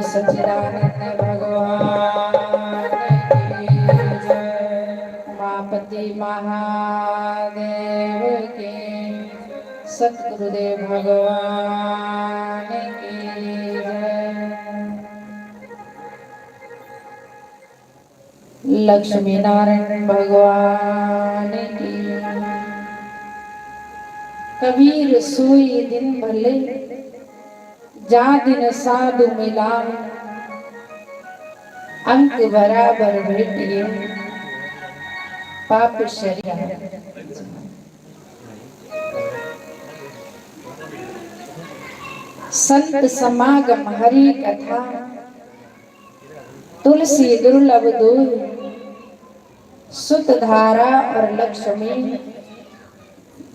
सच्चिदानंद भगवान की जय। उमापति महादेव के, सतगुरुदेव भगवान की जय। लक्ष्मी नारायण भगवान की। कबीर सोई दिन भले, जा दिन साधु मिला, अंक बराबर भेटिए पाप शरिया। संत समागम हरि कथा, तुलसी दुर्लभ दूर, सुत धारा और लक्ष्मी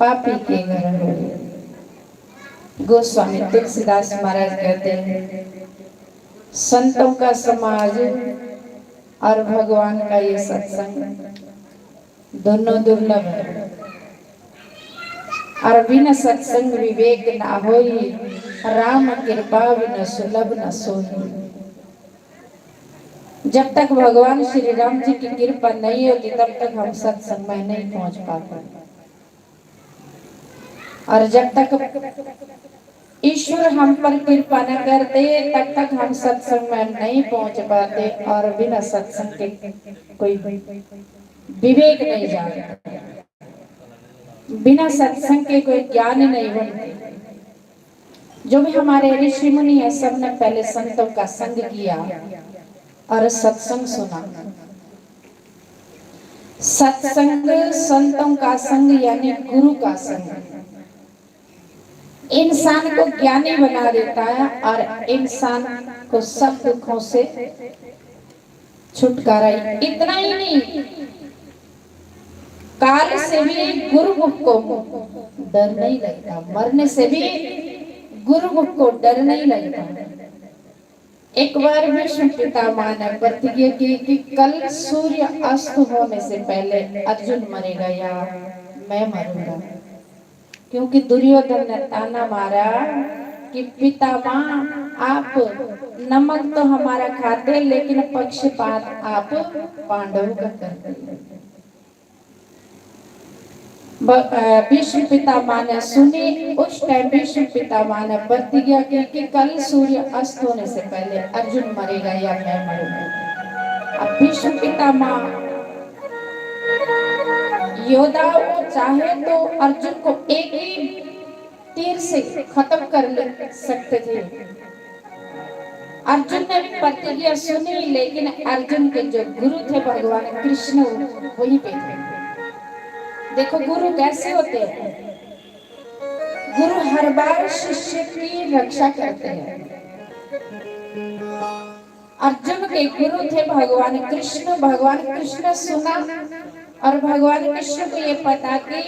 पापी के घर हो। गोस्वामी तुलसीदास महाराज कहते हैं, संतों का समाज और भगवान का ये सत्संग दोनों दुर्लभ है। और बिना सत्संग विवेक ना होई, राम कृपा बिन सुलभ न सोई। जब तक भगवान श्री राम जी की कृपा नहीं होती, तब तक हम सत्संग में नहीं पहुंच पाते। और जब तक ईश्वर हम पर कृपा न करते, तब तक हम सत्संग में नहीं पहुंच पाते। और बिना सत्संग के कोई विवेक नहीं जाता, बिना सत्संग के कोई ज्ञान नहीं बनते। जो भी हमारे ऋषि मुनि है, सबने पहले संतों का संग किया और सत्संग सुना। सत्संग संतों का संग यानी गुरु का संग इंसान को ज्ञानी बना देता है और इंसान को सब दुखों से छुटकारा। इतना ही नहीं, काल से भी गुरुमुख को डर नहीं लगता, मरने से भी गुरुमुख को डर नहीं लगता। एक बार विष्णु पितामह ने प्रतिज्ञा की कि कल सूर्य अस्त होने से पहले अर्जुन मरेगा या मैं मरूंगा। क्योंकि दुर्योधन ने ताना मारा कि पितामह आप नमक तो हमारा खाते, लेकिन पक्षपात आप पांडवों का करते। भीष्म पितामह ने सुनी। उस टाइम भीष्म पितामह ने प्रतिज्ञा की कि कल सूर्य अस्त होने से पहले अर्जुन मरेगा या मैं मरूंगा। अब भीष्म पितामह योद्धा, वो चाहे तो अर्जुन को एक ही तीर से खत्म कर सकते थे। अर्जुन ने भी प्रतिज्ञा सुनी, लेकिन अर्जुन के जो गुरु थे भगवान कृष्ण, वहीं पे थे। देखो गुरु कैसे होते हैं, गुरु हर बार शिष्य की रक्षा करते हैं। अर्जुन के गुरु थे भगवान कृष्ण। भगवान कृष्ण सुना और भगवान कृष्ण को ये पता कि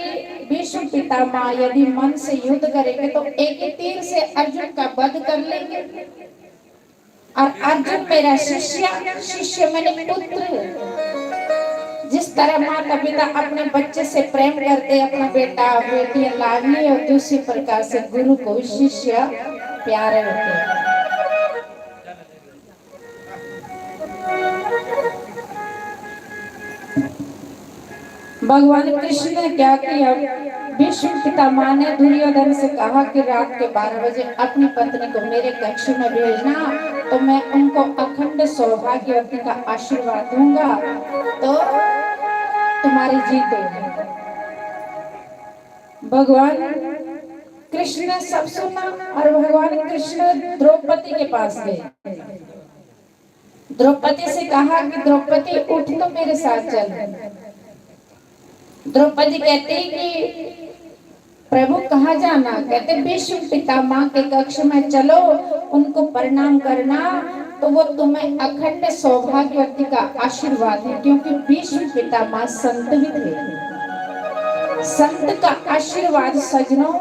भीष्म पितामह यदि मन से युद्ध करेंगे तो एक ही तीर से अर्जुन का वध कर लेंगे। और अर्जुन मेरा शिष्य, शिष्य मैंने पुत्र। जिस तरह माता पिता अपने बच्चे से प्रेम करते, अपना बेटा बेटी लाडली होती, उसी प्रकार से गुरु को शिष्य प्यारे होते हैं। भगवान कृष्ण ने क्या किया, भीष्म पितामह ने दुर्योधन से कहा कि रात के 12 बजे अपनी पत्नी को मेरे कक्ष में भेजना, तो मैं उनको अखंड सौभाग्यवती का आशीर्वाद दूंगा, तो तुम्हारी जीत होगी। भगवान कृष्ण ने सब सुना और भगवान कृष्ण द्रौपदी के पास गए। द्रौपदी से कहा कि द्रौपदी उठ तो मेरे साथ चल। द्रौपदी कहती कि प्रभु कहाँ जाना? कहते भीष्म पितामह के कक्ष में चलो, उनको प्रणाम करना, तो वो तुम्हें अखंड सौभाग्यवती का आशीर्वाद है, क्योंकि भीष्म पितामह संत भी थे। संत का आशीर्वाद सजनों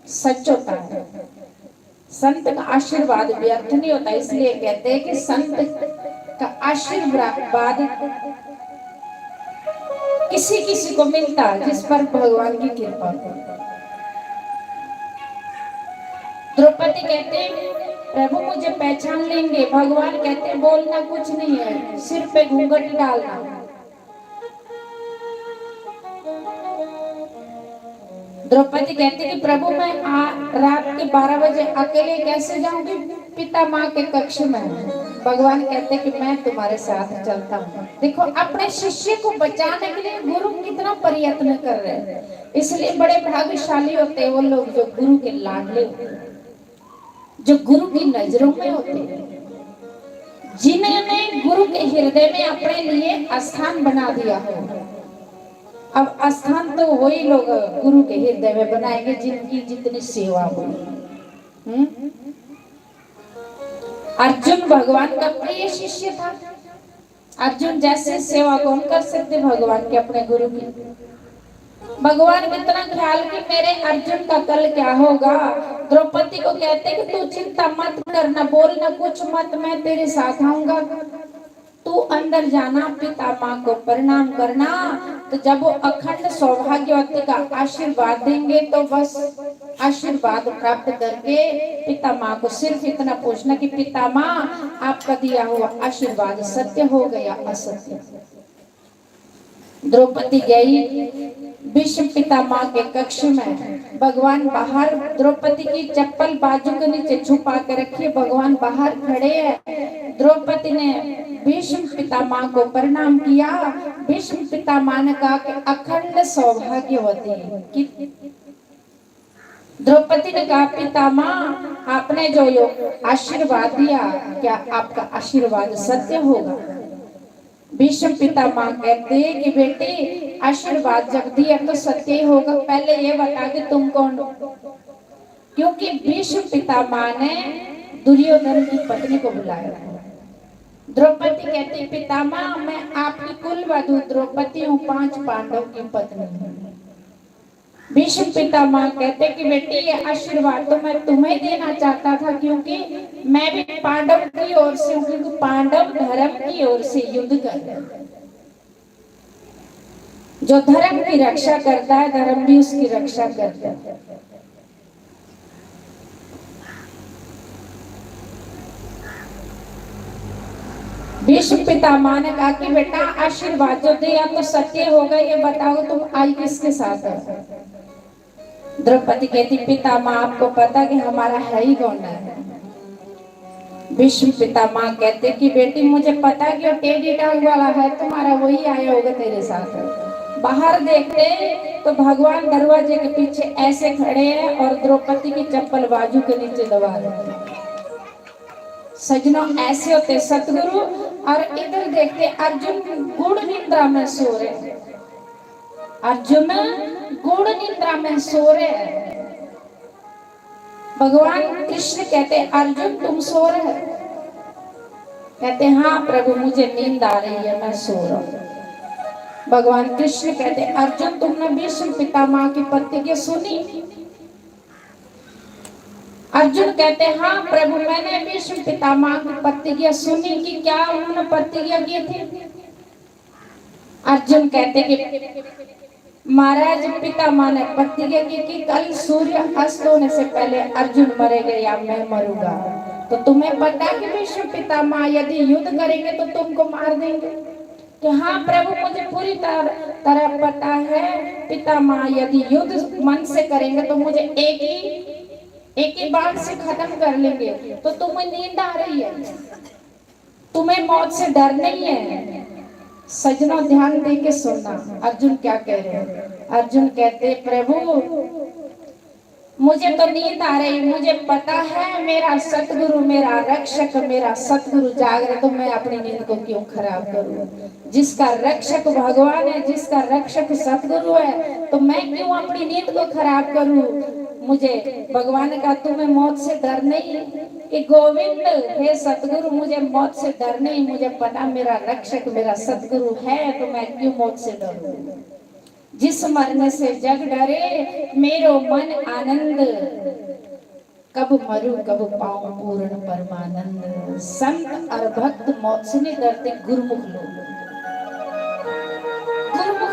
सच होता है, संत का आशीर्वाद व्यर्थ नहीं होता। इसलिए कहते हैं कि संत का आशीर्वाद किसी किसी को मिलता जिस पर भगवान की कृपा हो। द्रौपदी कहते प्रभु मुझे पहचान लेंगे। भगवान कहते बोलना कुछ नहीं है, सिर पे घूंघट डालना। द्रौपदी कहती कि प्रभु मैं रात के 12 बजे अकेले कैसे जाऊंगी पितामह के कक्ष में? भगवान कहते कि मैं तुम्हारे साथ चलता हूँ। देखो अपने शिष्य को बचाने के लिए गुरु कितना प्रयत्न कर रहे हैं। इसलिए बड़े भाग्यशाली होते हैं वो लोग जो गुरु के लाडले होते हैं, जो गुरु की नजरों में होते हैं, जिन्होंने गुरु के हृदय में अपने लिए स्थान बना दिया हो। अब स्थान तो वही लोग गुरु के हृदय में बनाएंगे जिनकी जितनी सेवा हो। अर्जुन भगवान का प्रिय शिष्य था। अर्जुन जैसे सेवा कौन कर सकते भगवान के अपने गुरु की? भगवान इतना ख्याल कि मेरे अर्जुन का कल क्या होगा। द्रौपदी को कहते कि तू चिंता मत करना, बोलना कुछ मत, मैं तेरे साथ आऊंगा। तू अंदर जाना, पितामह को प्रणाम करना, तो जब वो अखंड सौभाग्यवती का आशीर्वाद देंगे तो बस आशीर्वाद प्राप्त करके पितामह को सिर्फ इतना पूछना कि पितामह आपका दिया हुआ आशीर्वाद सत्य हो गया असत्य? द्रौपदी गई भीष्म पितामह के कक्ष में। भगवान बाहर, द्रौपदी की चप्पल बाजू के नीचे छुपा के रखी, भगवान बाहर खड़े हैं। द्रौपदी ने भीष्म पितामह को प्रणाम किया। भीष्म पितामह ने कहा कि अखंड सौभाग्यवती। द्रौपदी ने कहा पितामह आपने जो आशीर्वाद दिया, क्या आपका आशीर्वाद सत्य होगा? भीष्म पितामह कहते हैं कि बेटी आशीर्वाद जब दिया तो सत्य होगा, पहले ये बता कि तुम कौन हो? क्योंकि भीष्म पितामह ने दुर्योधन की पत्नी को बुलाया। द्रौपदी कहती पितामह मैं आपकी कुलवधू द्रौपदी हूँ, 5 पांडव की पत्नी हूँ। भीष्म पितामह कहते कि बेटी ये आशीर्वाद तो मैं तुम्हें देना चाहता था, क्योंकि मैं भी पांडव की ओर से हूँ, क्योंकि पांडव धर्म की ओर से युद्ध कर रहे हैं। जो धर्म की रक्षा करता है धर्म भी उसकी रक्षा करता है। भीष्म पितामह ने कहा कि बेटा आशीर्वाद जो दिया तो सत्य होगा, ये बताओ तुम आई किसके साथ है? द्रौपदी कहती पितामह आपको पता कि हमारा है ही कौन है? भीष्म पितामह कहते कि बेटी मुझे पता कि वो टेढ़ी टांग वाला है तुम्हारा, वही आया होगा तेरे साथ। बाहर देखते तो भगवान दरवाजे के पीछे ऐसे खड़े हैं और द्रौपदी की चप्पल बाजू के नीचे दबा रहे हैं। सजनों ऐसे होते सतगुरु। और इधर देखते अर्जुन गुड़ निद्रा में सो रहे। अर्जुन गुड़ निद्रा में सो रहे। भगवान कृष्ण कहते अर्जुन तुम सो रहे। कहते हाँ प्रभु मुझे नींद आ रही है, मैं सो रहा हूँ। भगवान कृष्ण कहते अर्जुन तुमने भीष्म पितामह की प्रतिज्ञा सुनी? अर्जुन कहते हाँ प्रभु मैंने भीष्म पितामह की प्रतिज्ञा सुनी। कि क्या उन्होंने प्रतिज्ञा की थी? अर्जुन कहते कि महाराज पितामह ने प्रतिज्ञा की कि कल सूर्य अस्त होने से पहले अर्जुन मरेगा या मैं मरूंगा। तो तुम्हें पता कि भीष्म पितामह यदि युद्ध करेंगे तो तुमको मार देंगे? कि हाँ प्रभु मुझे पूरी तरह पता है, पितामह यदि युद्ध मन से करेंगे तो मुझे एक ही बार से खत्म कर लेंगे। तो तुम्हें नींद आ रही है, तुम्हें मौत से डर नहीं है। सजना ध्यान दे के सुनना अर्जुन क्या कह रहे हैं। अर्जुन कहते प्रभु मुझे तो नींद आ रही, मुझे पता है मेरा सतगुरु मेरा रक्षक मेरा सतगुरु जाग रहे, तो मैं अपनी नींद को क्यों खराब करूं? जिसका रक्षक भगवान है, जिसका रक्षक सतगुरु है, तो मैं क्यों अपनी नींद को खराब करूं? मुझे भगवान ने कहा तुम्हें मौत से डर नहीं? कि गोविंद हे सतगुरु मुझे मौत से डर नहीं, मुझे पता मेरा रक्षक मेरा सतगुरु है, तो मैं क्यों मौत से डरूं? जिस मरने से जग डरे मेरो मन आनंद, कब मरूं कब पाऊं पूर्ण परमानंद। संत और भक्त मौत से नहीं डरते, गुरुमुख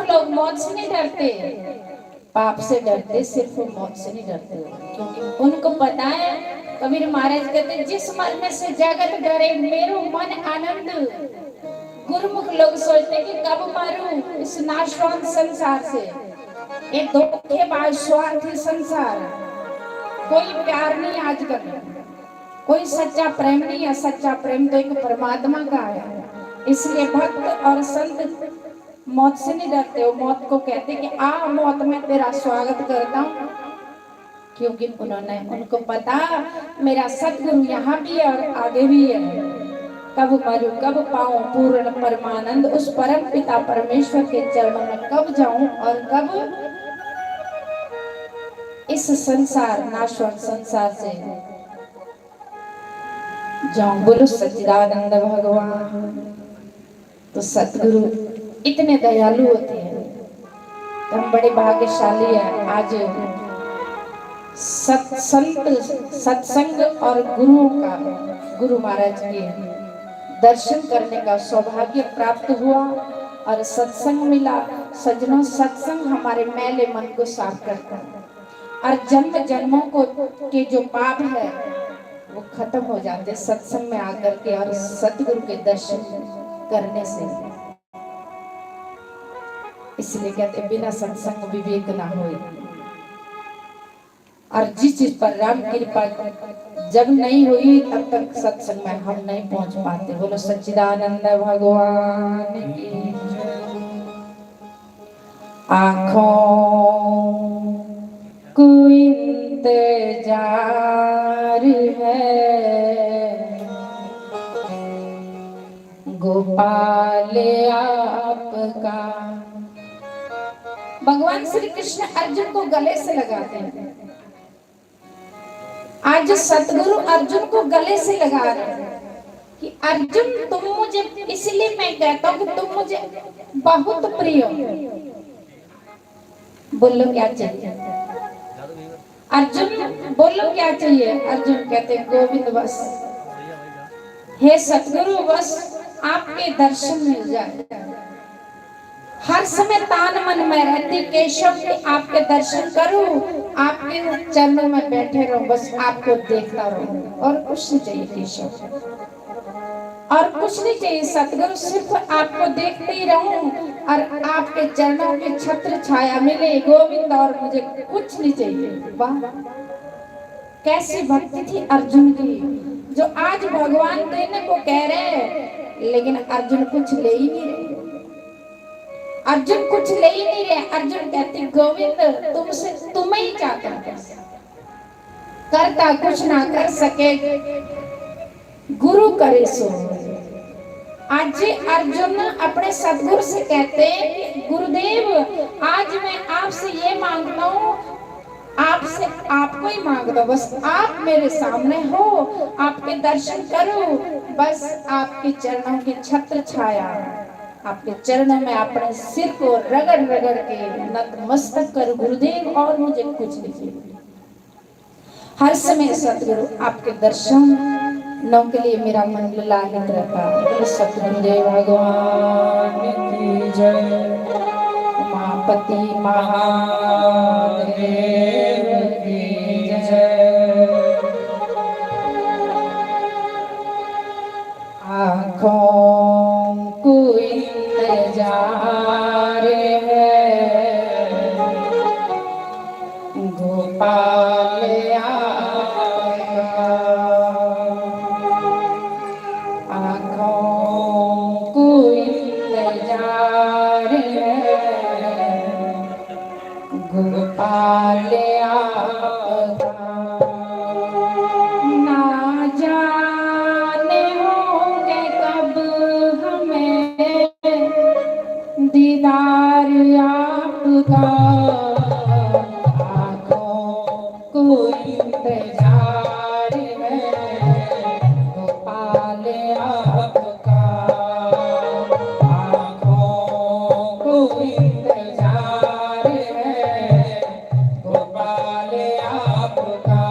लोग मौत से नहीं डरते, पाप से डरते, सिर्फ मौत से नहीं डरते। क्योंकि उनको पता है, कबीर महाराज कहते जिस मरने से जगत डरे मेरो मन आनंद। गुरुमुख लोग सोचते कि कब मारूं इस नाशवान संसार से, ये धोखेबाज स्वार्थी संसार, कोई प्यार नहीं आजकल, कोई सच्चा प्रेम नहीं है। सच्चा प्रेम तो एक परमात्मा का है। इसलिए भक्त और संत मौत से नहीं डरते, वो मौत को कहते कि आ मौत मैं तेरा स्वागत करता हूँ। क्योंकि उनको पता मेरा सतगुरु यहाँ भी है और आगे भी है। कब मरूं कब पाऊं पूर्ण परमानंद, उस परम पिता परमेश्वर के चरणों में कब जाऊं और कब इस संसार नाशवान संसार से जाऊं। बोलो सच्चिदानंद भगवान। तो सतगुरु इतने दयालु होते हैं, तो हम बड़े भाग्यशाली हैं। आज सत्संग और गुरुओं का, गुरु महाराज के दर्शन करने का सौभाग्य प्राप्त हुआ और सत्संग मिला। सज्जनों सत्संग हमारे मैले मन को साफ करता है और जन्म जन्मों को के जो पाप है वो खत्म हो जाते सत्संग में आकर के और सतगुरु के दर्शन करने से। इसलिए कहते बिना सत्संग विवेक ना होए। और जिस चीज पर राम कृपा जब नहीं हुई तब तक सत्संग में हम नहीं पहुंच पाते। बोलो सच्चिदानंद भगवान की। आँखों को इंतजार है गोपाल आपका। भगवान श्री कृष्ण अर्जुन को गले से लगाते हैं। आज सतगुरु अर्जुन को गले से लगा रहे हैं कि अर्जुन तुम मुझे, इसलिए मैं कहता हूं कि तुम मुझे बहुत प्रिय हो। बोलो क्या चाहिए अर्जुन, बोलो क्या चाहिए। अर्जुन कहते गोविंद बस हे सतगुरु बस आपके दर्शन मिल जाए। हर समय तान मन में रहती केशव के आपके दर्शन करूं, आपके चरणों में बैठे रहूं, बस आपको देखता रहूं और कुछ नहीं चाहिए केशव, और कुछ नहीं चाहिए सतगुरु, सिर्फ आपको देखते ही रहूं और आपके चरणों की छत्र छाया मिले गोविंद, और मुझे कुछ नहीं चाहिए। वाह कैसी भक्ति थी अर्जुन की, जो आज भगवान देने को कह रहे हैं लेकिन अर्जुन कुछ ले ही नहीं रहे। अर्जुन कुछ ले ही नहीं रहे। अर्जुन कहते गोविंद तुमसे तुम्हें ही चाहता हूं, करता कुछ ना कर सके गुरु करे सो। आज अर्जुन अपने सतगुरु से कहते गुरुदेव आज मैं आपसे ये मांगता हूं आपसे आपको ही मांग दो, बस आप मेरे सामने हो, आपके दर्शन करो, बस आपके चरणों की छत्र छाया, आपके चरणों में अपने सिर को रगड़ रगड़ के नतमस्तक कर गुरुदेव, और मुझे कुछ नहीं चाहिए। हर समय सतगुरु आपके दर्शनों के लिए मेरा मन ललाहित रहता है। सतगुरुदेव भगवान की जय, उमापति महादेव की जय। आँखों को इंतजार है, गोपाल आएगा। आँखों को इंतजार है, गोपाल आएगा। ना जाने होंगे कब हमें दीदार आपका, को इंतजार है, गोपाल आपका। आँखों को इंतजार है, गोपाल आपका।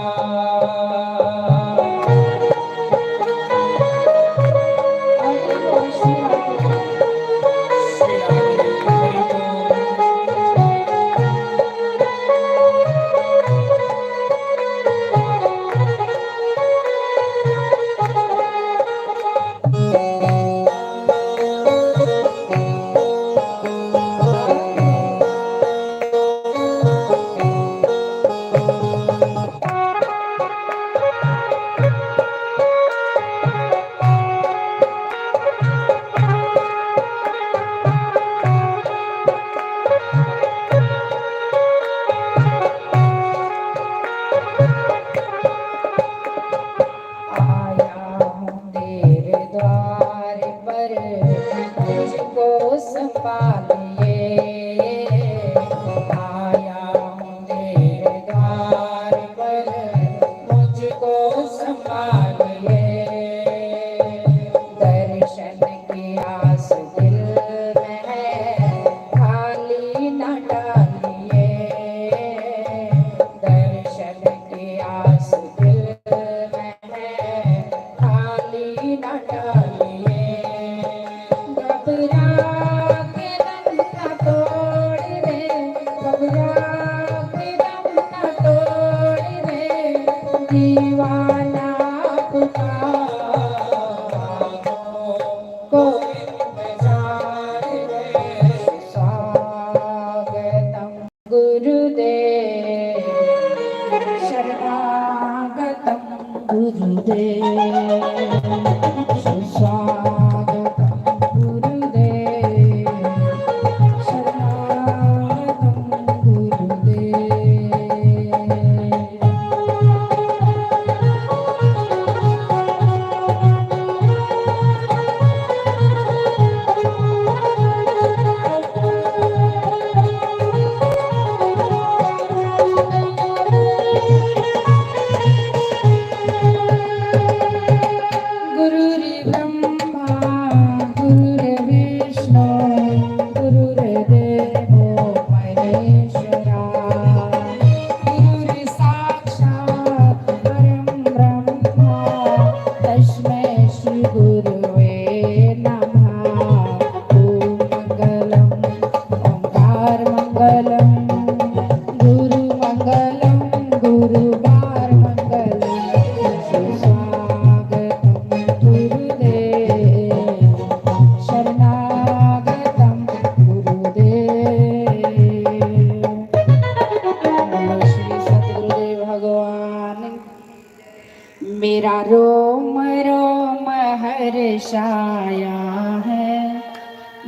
मेरा रोम रोम हर्षाया है,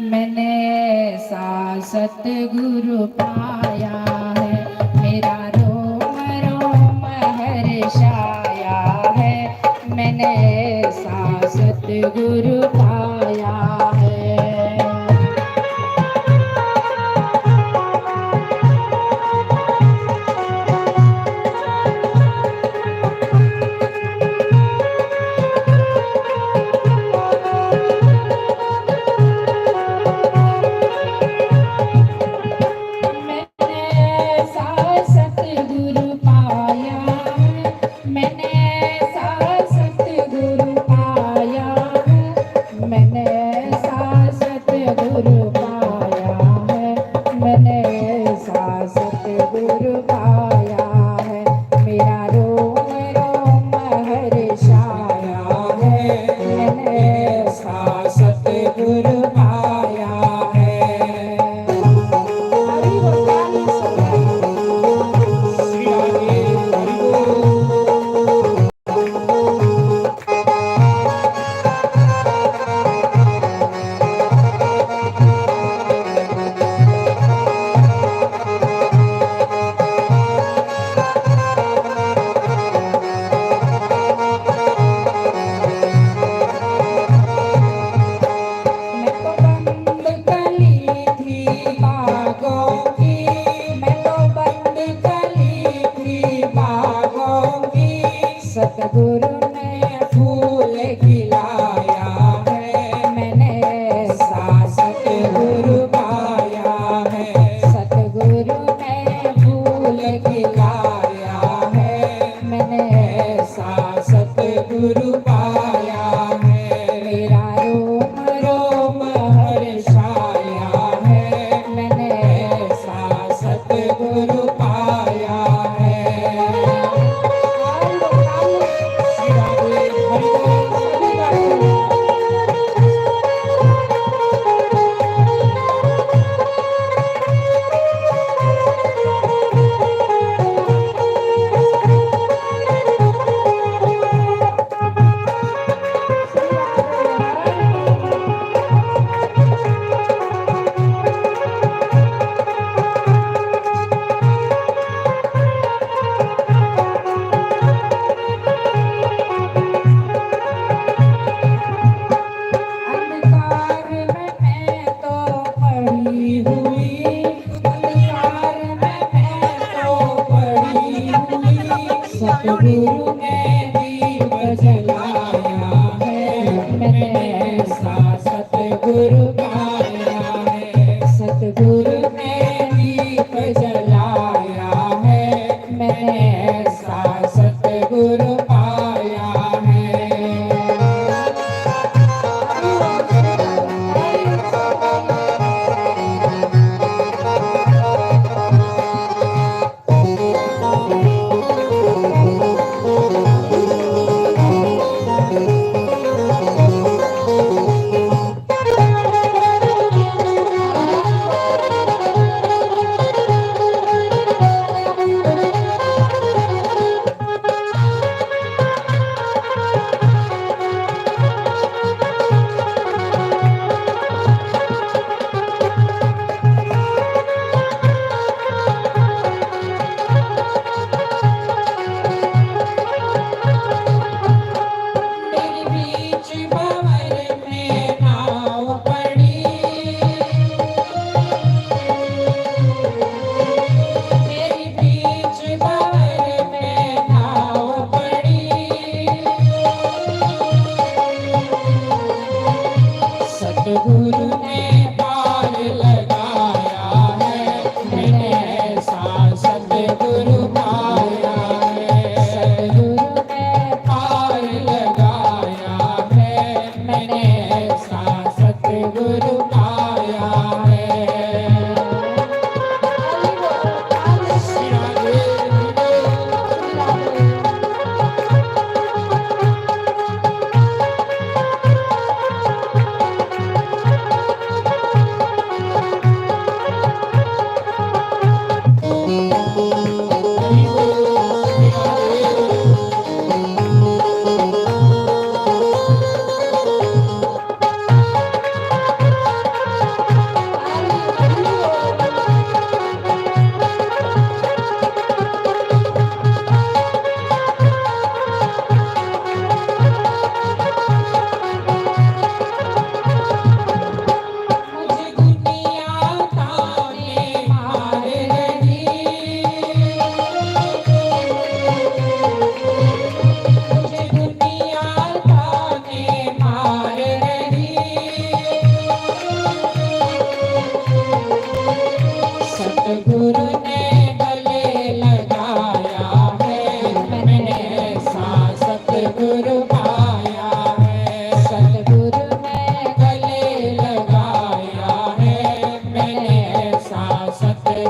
मैंने ऐसा सतगुरु पाया है। मेरा रोम रोम हर्षाया है, मैंने ऐसा सतगुरु पाया है। गुरु पाया है, मैंने ऐसा सतगुरु पाया है, मेरा रोम रोम हर्षाया है, मैंने ऐसा सतगुरु पाया है। हरि बोल, ताली श्री राधे हरि बोल।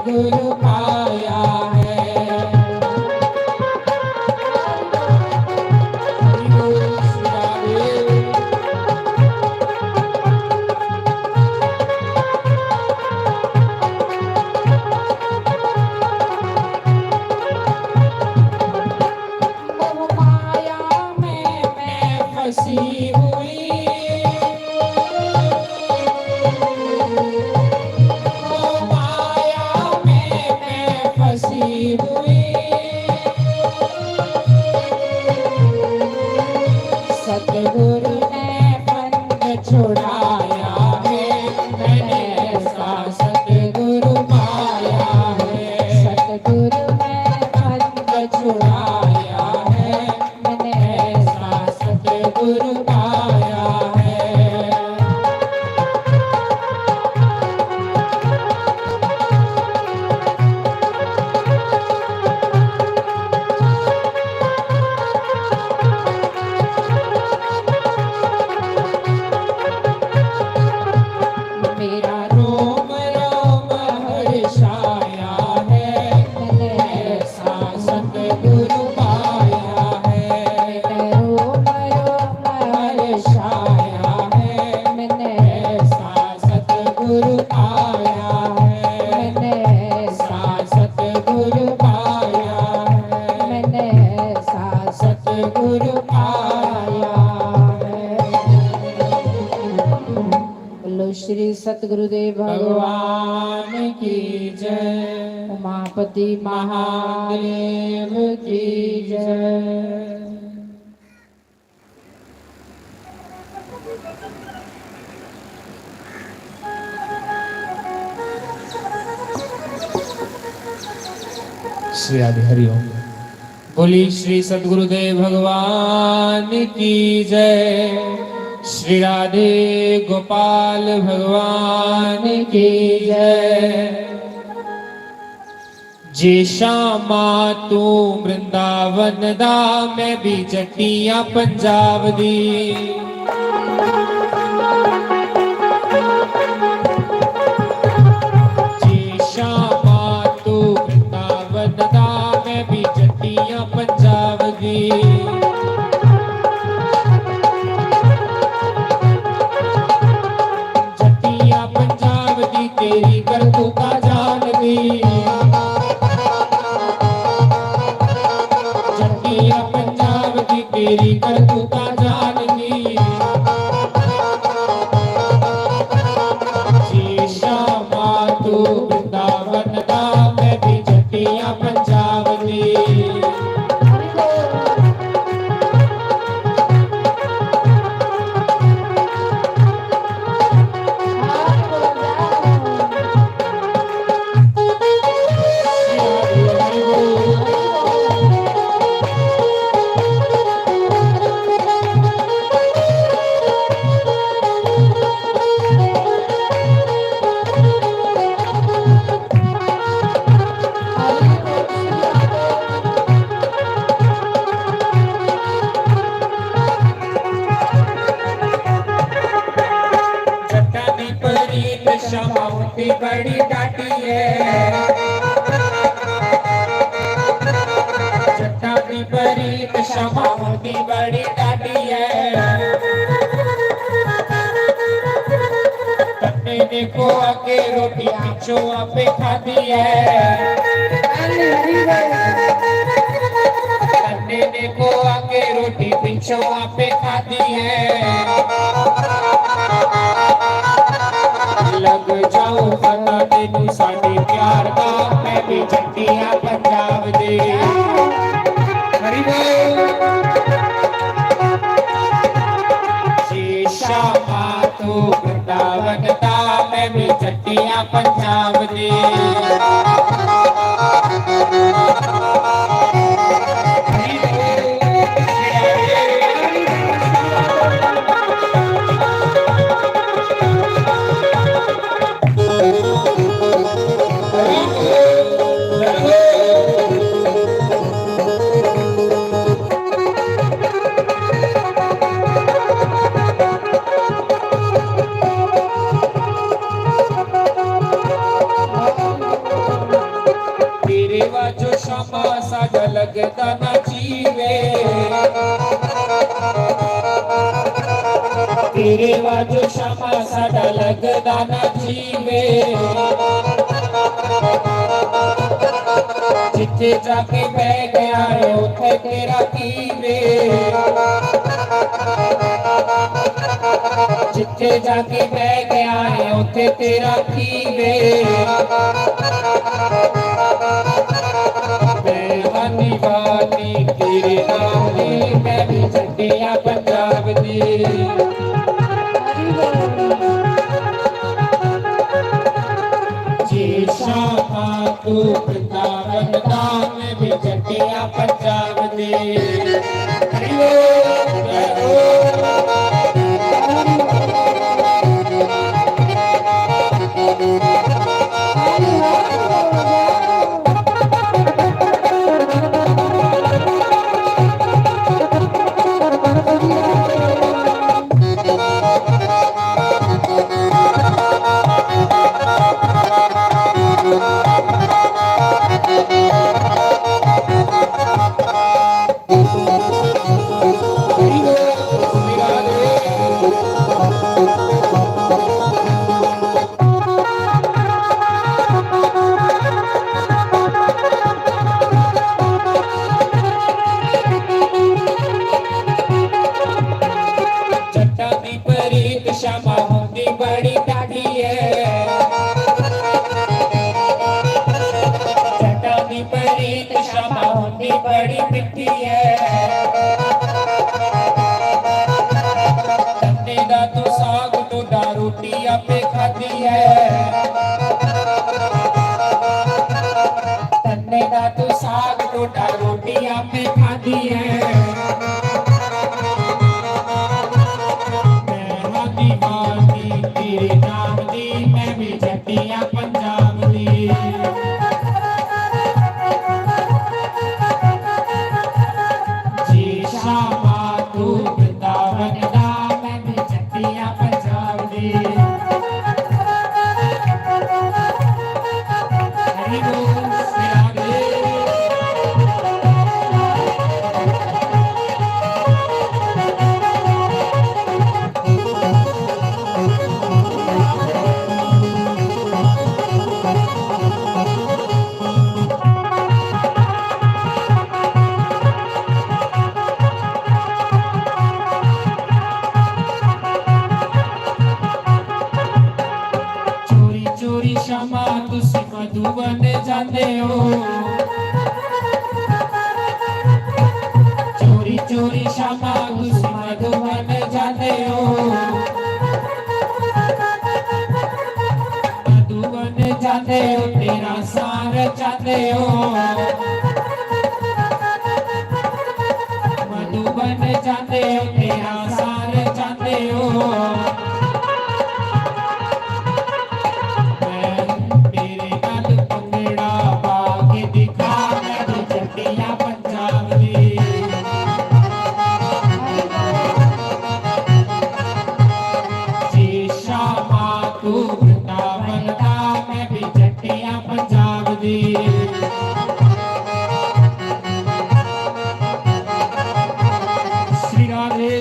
सतगुरु पाया है। हरि बोल श्री राधे। मोह माया में मैं फंसी हुई, मोह माया में मैं फंसी हुई। सतगुरु ने बंध छुड़ाया है, मैंने ऐसा सतगुरु पाया है। सतगुरु ने बंध छुड़ाया है, मैंने ऐसा सतगुरु पाया है। मेरा रोम रोम हर्षाया है, मैंने ऐसा सतगुरु पाया है। मेरा रोम रोम हर्षाया है, मैंने ऐसा सतगुरु पाया है। मैंने ऐसा सतगुरु पाया है। मैंने ऐसा सतगुरु पाया है। बोलो श्री सतगुरुदेव भगवान की जय, उमापति महादेव की जय। श्री आदि हरिओम। बोली श्री सद्गुरुदेव भगवान की जय। श्री राधे गोपाल भगवान की जय। जे श्यामा तू वृंदावन दा, मैं भी जटिया पंजाब दी। जे श्यामा तू वृंदावन दा, मैं भी जटिया पंजाब दी। जटिया पंजाब दी तेरी करतूता जान दी। जटिया पंजाब दी तेरी करतूता जान दी। जी श्यामा तू वृंदावन दा, मैं भी जटिया पंजाब दी। जटानी परीत क्षमावती बड़ी डाटी है। जटानी परीत क्षमावती बड़ी डाटी है। तन्ने देखो आगे रोटी पीछो आपे खाती है। तन्ने देखो आगे रोटी पीछो आपे खाती है। लग जाओ पता तेनू साडे प्यार दा, मैं भी जटिया पंजाब दे। हरि बोल। जे श्यामा तू वृंदावन दा, मैं भी जटिया पंजाब दे। हरि लगदा ना जीवे तेरे वाजो शामा साडा लगदा ना जीवे जिथे जाके बह गया है उथे तेरा कीवे जिथे जाके बह गया है उथे तेरा कीवे बेहानी वाली तेरे नाम दी मैं भी चढ़िया पंजाब दी जी शामा तू वृंदावन दा मैं भी चढ़िया पंजाब दी हरि ओम जय ओम जट्टा दी परीत शामा होंदी बड़ी टाढ़ी है जट्टा दी परीत शामा होंदी बड़ी मिठी है तन्ने दा तू साग टोडा रोटी आपे खाधी है तन्ने दा तू साग टोडा रोटी आपे खाधी है दीवानी तेरे नाम दी मैं भी चढ़िया पंजाब दी जी शामा तू वृंदावन दा मैं भी चढ़िया पंजाब दी हरि बोल सिरागे चोरी चोरी शामा तुसी मधुबन जांदे हो चोरी चोरी शामा तुसी मधुबन जांदे हो मधुबन जांदे हो तेरा सार चाहते हो मधुबन जांदे हो तेरा सार चाहते हो तेरे नाल पंगड़ा पा के दिखा मैं भी चढ़िया पंजाब दी जी शामा तू वृंदावन दा मैं भी चढ़िया पंजाब दी श्री राधे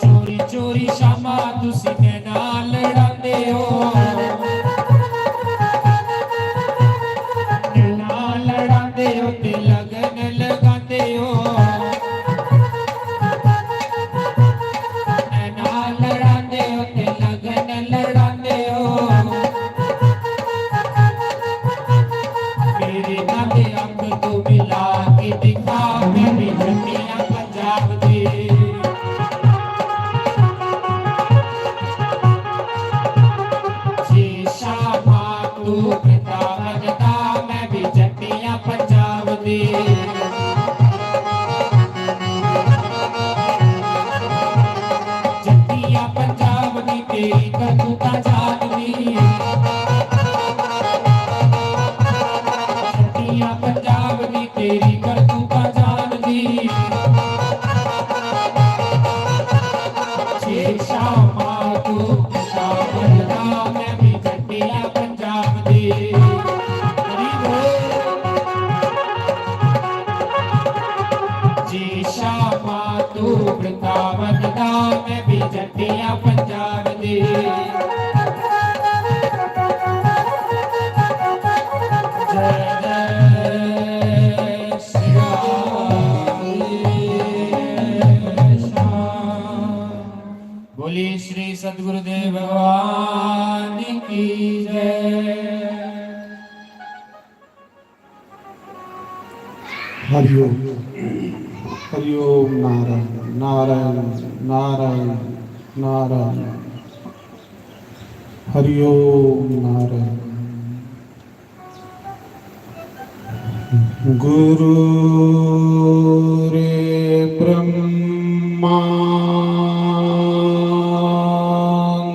चोरी चोरी शामा तुसी मैं नाल लड़ांदे हो नाल लड़ांदे हो ते लगन लगांदे हो नाल लड़ांदे हो ते लगन लड़ांदे हो मेरे नाल अंग तू मिला के दिखा मैं भी चढ़िया पंजाब दी जी शामा तू वृंदावन दा मैं भी चढ़िया पंजाब दी जटिया पंजाब दी तेरी करतूता जान दी छे शामा तू पितावन दा मैं भी जटिया पंजाब दी हरी बोल जी शामा तू पितावन दा मैं भी जटिया पंजाब दी बोलिए श्री सद्गुरुदेव भगवान की जय। हरिओम हरिओम नारायण नारायण नारायण नारायण हरिओम नारायण। गुरु रे ब्रह्मा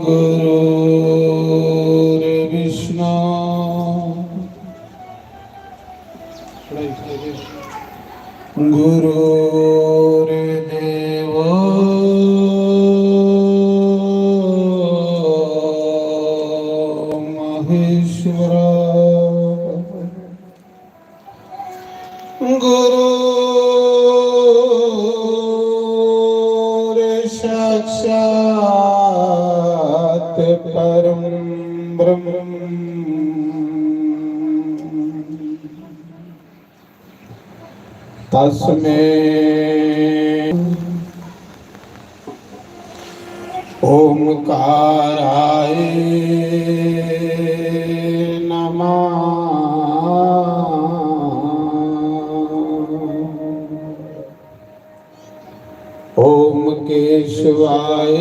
गुरु रे विष्णु गुरु रे देव महेश्वर गुरु रे साक्षात परम ब्रह्म तस्मै ओमकाराय नमः। ओम केशवाय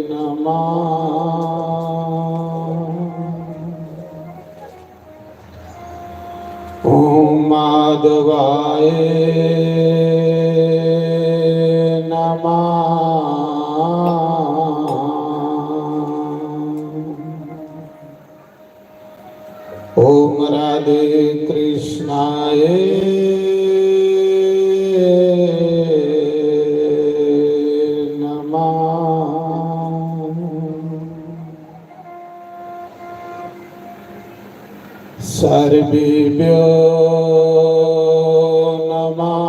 नमः। ओम माधवाय नमः। ओम राधे कृष्णाय नमः। सर्वेभ्यो नमः।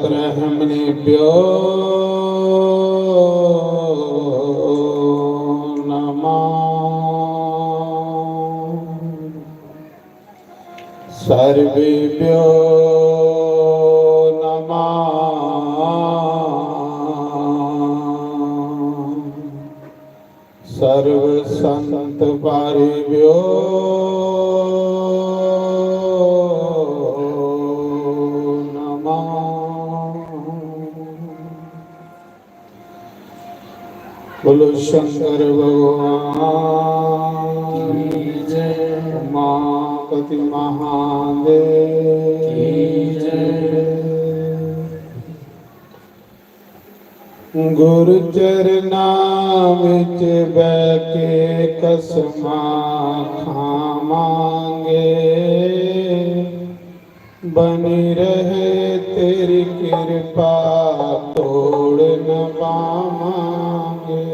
सर्वब्रह्मणेभ्यो सर्वेभ्यो नमः। सर्व संत पारिभ्यो नमः। बोलो शंकर भगवान की जय। उमापति महादेव की जय। गुरु चरना विच बैके कसमा खावांगे बनी रहे तेरी कृपा तोड़ न पावांगे।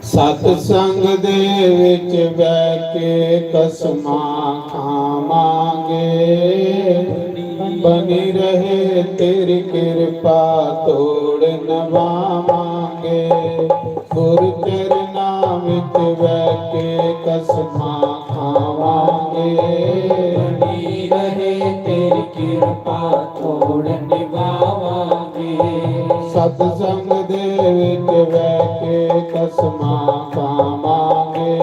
सतसंग दे विच बैके कसमा खावांगे बनी रहे तेरी कृपा तोड़ न पावांगे। गुरु चरना विच बैके कसमा खावांगे बनी रहे तेरी कृपा तोड़ निभावांगे। सतसंग दे विच बैके कसमा खावांगे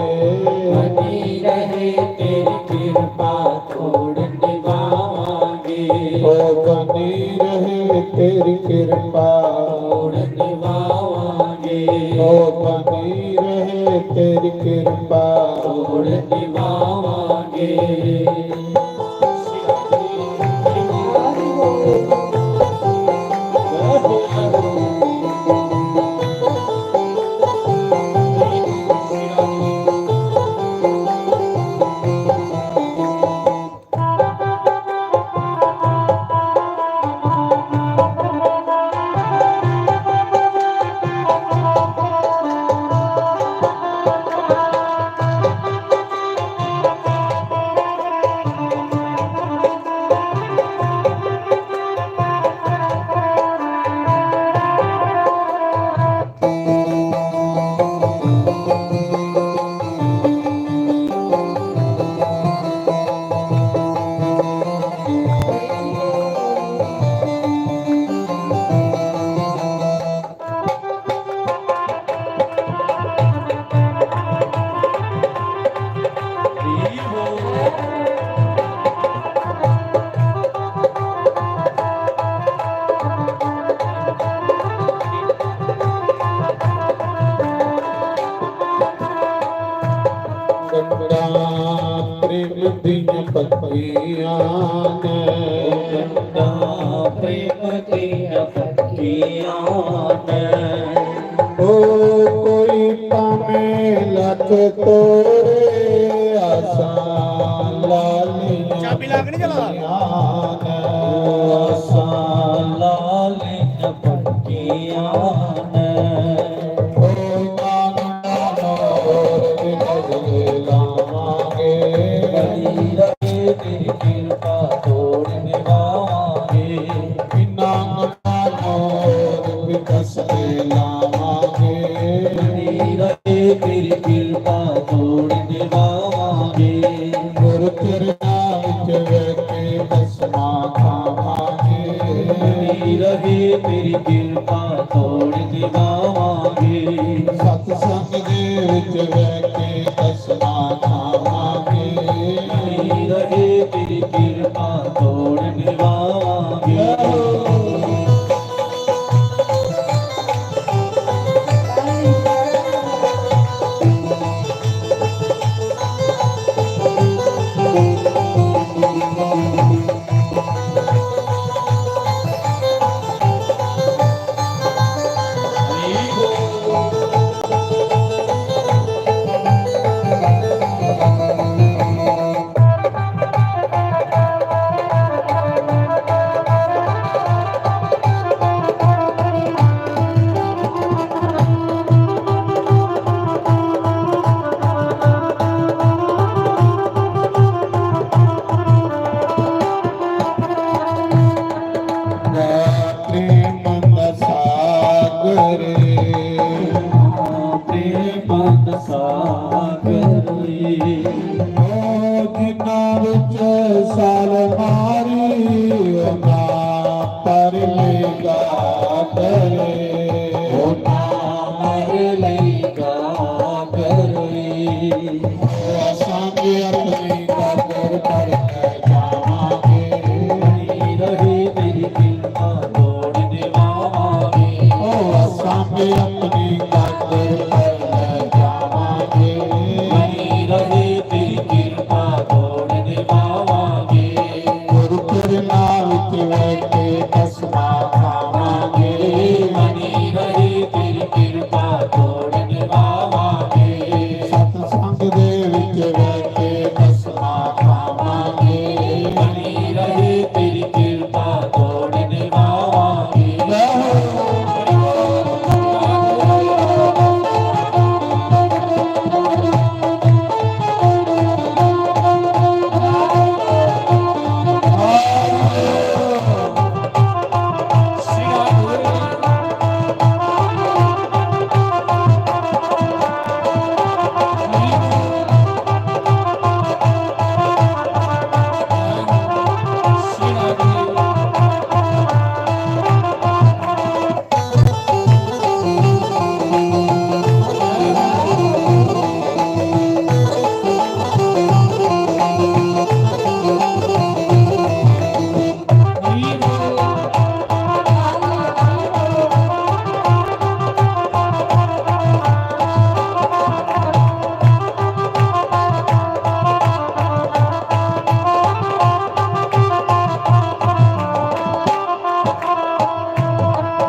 बनी रहे तेरी कृपा तोड़ निभावांगे। ओ बनी रहे तेरी कृपा तोड़ निभावांगे। ओ बनी रहे तेरी कृपा तोड़ निभावांगे। ਸਾਡਾ ਪ੍ਰੇਮ ਦੀਆਂ ਪੱਕੀਆਂ ਨੇ ਓ ਕੋਈ ਭਾਵੇਂ ਲੱਖ ਤੋਰੇ ਆਸਾਂ ਲਾਲੀਆਂ ਚਾਬੀ ਲਾ ਕੇ ਨਹੀਂ ਚਲਾਉਂਦਾ। ਆਸਾਂ ਲਾਲੀਆਂ ਪੱਕੀਆਂ ਨੇ ਓ ਮਾਨੋ ਹੋਰ ਬਿਗੜ ਲਾਵਾਂਗੇ ਬਣੀ ਰਹੇ ਤੇਰੀ ਕਿਰਪਾ ਤੋੜ ਨਿਭਾਵਾਂਗੇ ਬਿਨਾਂ ਮਾਨੋ ਬਿਕਸ ਲਾਵਾਂਗੇ ਬਣੀ ਰਹੇ ਤੇਰੀ ਕਿਰਪਾ ਤੋੜ ਨਿਭਾਵਾਂਗੇ ਗੁਰ ਚਰਨਾਂ ਵਿੱਚ ਵੇਖੇ ਦਸਮਾ ਖਾਵਾਂਗੇ ਬਣੀ ਰਹੇ ਤੇਰੀ ਕਿਰਪਾ ਤੋੜ ਨਿਭਾਵਾਂਗੇ ਸਤ ਸੰਗ ਦੇ ਵਿੱਚ ਵੇਖੇ ਦਸਮਾ ਖਾਵਾਂਗੇ ਬਣੀ ਰਹੇ ਤੇਰੀ ਕਿਰਪਾ ਤੋੜ ਨਿਭਾਵਾਂਗੇ ਪ੍ਰੇਮ ਦਾ ਸਾਗਰ ਪ੍ਰੇਮ ਸਾਗਰੀ ਓ ਜਿਨ੍ਹਾਂ ਵਿੱਚ ਸਾਲ ਮਾਰੀ ਉਹਨਾਂ ਪਰ ਲੇਗਾ ਕਰੇ ਮਰ ਲਈਗਾ ਕਰੀ ਅਸਾਂ ਆਪਣੀ ਕਦਰ ਕਰਕੇ ਜਾਵਾਂਗੇ ਬਣੀ ਰਹੇ ਤੇਰੀ ਕਿਰਪਾ ਤੋੜ ਨਿਭਾਵਾਂਗੇ ਓ ਅਸਾਂ ਆਪਣੀ ਕਦਰ ਕਰਕੇ ਜਾਵਾਂਗੇ ਬਣੀ ਰਹੇ ਤੇਰੀ ਕਿਰਪਾ ਤੋੜ ਨਿਭਾਵਾਂਗੇ ਗੁਰੂ ਚਰਨਾਂ ਵਿੱਚ ਵੇਖੇ ਦਸਮਾ ਖਾਵਾਂਗੇ ਬਣੀ ਰਹੇ ਤੇਰੀ ਕਿਰਪਾ ਤੋੜ ਨਿਭਾਵਾਂਗੇ ਸਤ ਸੰਗ ਦੇ ਵਿੱਚ ਵੇਖੇ ਦਸਮਾ ਖਾਵਾਂਗੇ ਬਣੀ ਰਹੇ ਤੇਰੀ ਕਿਰਪਾ ਤੋੜ ਨਿਭਾਵਾਂਗੇ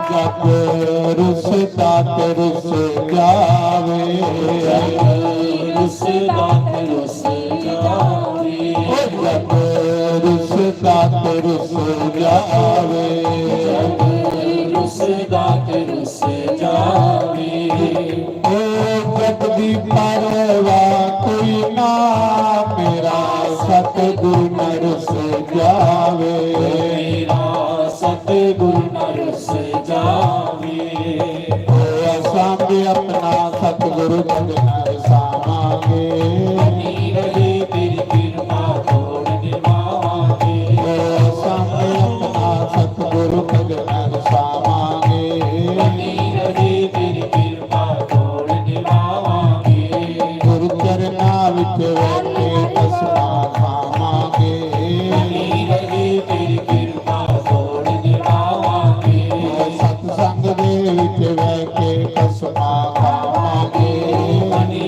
ਜਗ ਰੁਸਦਾ ਤੇ ਰੁਸ ਜਾਵੇ ਰੁੱਸਦਾ ਤੇ ਰੁੱਸ ਜਾਵੇ ਜਗ ਰੁਸਦਾ ਤੇ ਰੁਸ ਜਾਵੇ ਰੁੱਸਦਾ ਤੇ ਰੁੱਸ ਜਾਵੇ ਓ ਜਗ ਦੀ ਪਰਵਾਹ ਕੋਈ ਨਾ ਮੇਰਾ ਸਤਿਗੁਰ ਨ ਰੁਸ ਜਾਵੇ ਮੇਰਾ ਸਤਿਗੁਰ ਨ ਰੁੱਸ ਜਾਵੇ ਅਸਾਂ ਵੀ ਆਪਣਾ ਸਤਿਗੁਰੂ ਜਗਨ ਸਾਵਾਂਗੇ ਬਣੀ ਰਹੇ ਤੇਰੀ ਕਿਰਪਾ ਤੋੜ ਨਿਭਾਵਾਂਗੇ ਅਸਾਂ ਵੀ ਆਪਣਾ ਸਤਿਗੁਰੂ ਜਗਨ ਸਾਵਾਂਗੇ ਬਣੀ ਰਹੇ ਤੇਰੀ ਕਿਰਪਾ ਤੋੜ ਨਿਭਾਵਾਂਗੇ ਗੁਰੂ ਚਰਨਾਂ ਵਿੱਚ ਵੇਖੇ ਦਸਮਾ ਖਾਵਾਂਗੇ ਬਣੀ ਰਹੇ ਤੇਰੀ ਕਿਰਪਾ ਤੋੜ ਨਿਭਾਵਾਂਗੇ ਸਤ ਸੰਗ ਦੇ ਵਿੱਚ ਵੇਖੇ ਦਸਮਾ ਖਾਵਾਂਗੇ ਬਣੀ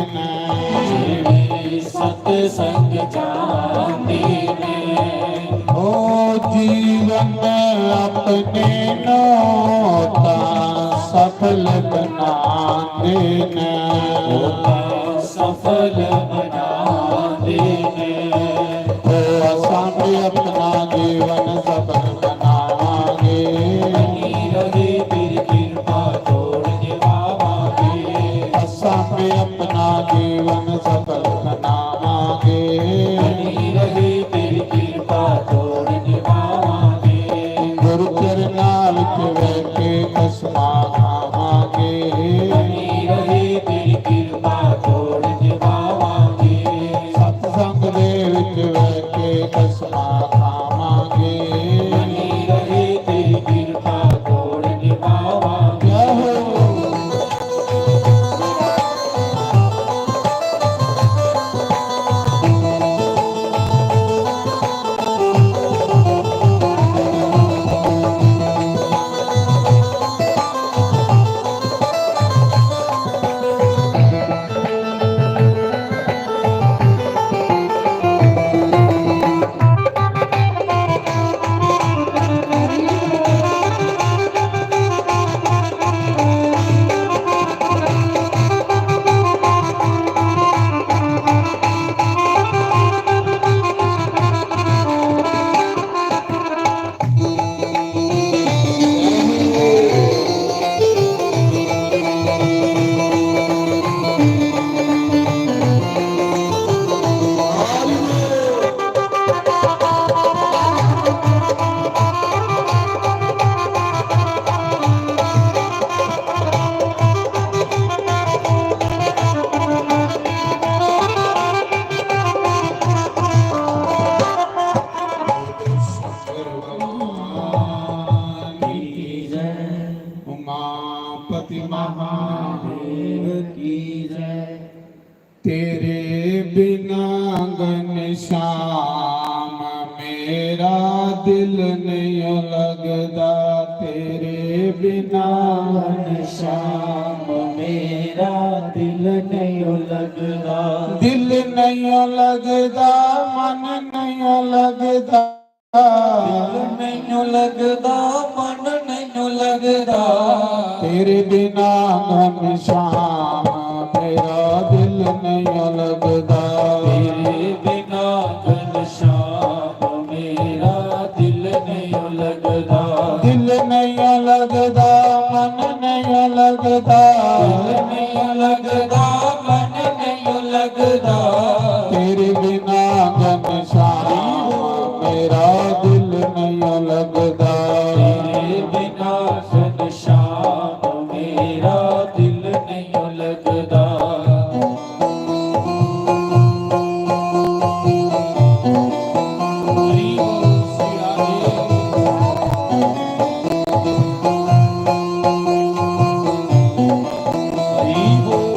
ਜਿਹੜੇ ਸਤ ਸੰਗ ਜਾਣਦੇ ਨੇ ਓ ਜੀਵਨ ਆਪਣੇ ਨੂੰ ਤਾਂ ਸਫਲ ਬਣਾਉਂਦੇ ਨੇ ਉਹ ਸਫਲ ਬਣਾਉਂਦੇ ਨੇ ਓ ਅਸਾਂ ਵੀ ਆਪਣਾ ਜੀਵਨ ਸਫਲ ਬਣਾਵਾਂਗੇ ਰਹੇ ਤੇਰੀ ਕਿਰਪਾ ਤੋੜ ਨਿਭਾਵਾਂਗੇ ਅਸਾਂ ਵੀ ਆਪਣਾ ਜੀਵਨ ਸਫਲ ਬਣਾਵਾਂਗੇ ਰਹੇ ਤੇਰੀ ਕਿਰਪਾ ਤੋੜ ਨਿਭਾਵਾਂਗੇ ਗੁਰੂ ਚਰਨਾਂ ਵਿੱਚ ਬਹਿ ਕੇ ਕਸਮਾਂ ਖਾਵਾਂਗੇ ਰਹੇ ਤੇਰੀ ਕਿਰਪਾ ਤੋੜ ਨਿਭਾਵਾਂਗੇ ਸਤਸੰਗ ਦੇ ਵਿੱਚ ਬਹਿ ਕੇ ਕਸਮਾਂ ਖਾਵਾਂਗੇ ਰਹੇ ਤੇਰੀ ਕਿਰਪਾ ਤੋੜ ਨਿਭਾਵਾਂਗੇ उमापति महादेव की जय तेरे बिना घनश्याम मेरा दिल नहीं लगता तेरे बिना श्याम मेरा दिल नहीं लगदा दिल नहीं लगता मन नहीं लगता ਮੈਨੂੰ ਲੱਗਦਾ ਮਨ ਮੈਨੂੰ ਲੱਗਦਾ तेरे बिना घनश्याम मेरा दिल नहीं लगता ਤੇਰੇ ਬਿਨਾ ਘਨਸ਼ਾਮ ਮੇਰਾ ਦਿਲ ਨਹੀਂ ਲੱਗਦਾ दिल नहीं लगता मन नहीं लगता ਦਿਲ ਨਹੀਂ ਲੱਗਦਾ ਮਨ ਨਹੀਂ ਲੱਗਦਾ तेरे बिना घनश्याम मेरा दिल नहीं लगता ਤੇਰੇ ਬਿਨਾ ਘਨਸ਼ਾਮ ਮੇਰਾ ਦਿਲ ਨਹੀਂ ਲੱਗਦਾ ਹਰੀ ਬੋਲ ਸ੍ਰੀ ਰਾਧੇ ਹਰੀ ਬੋਲ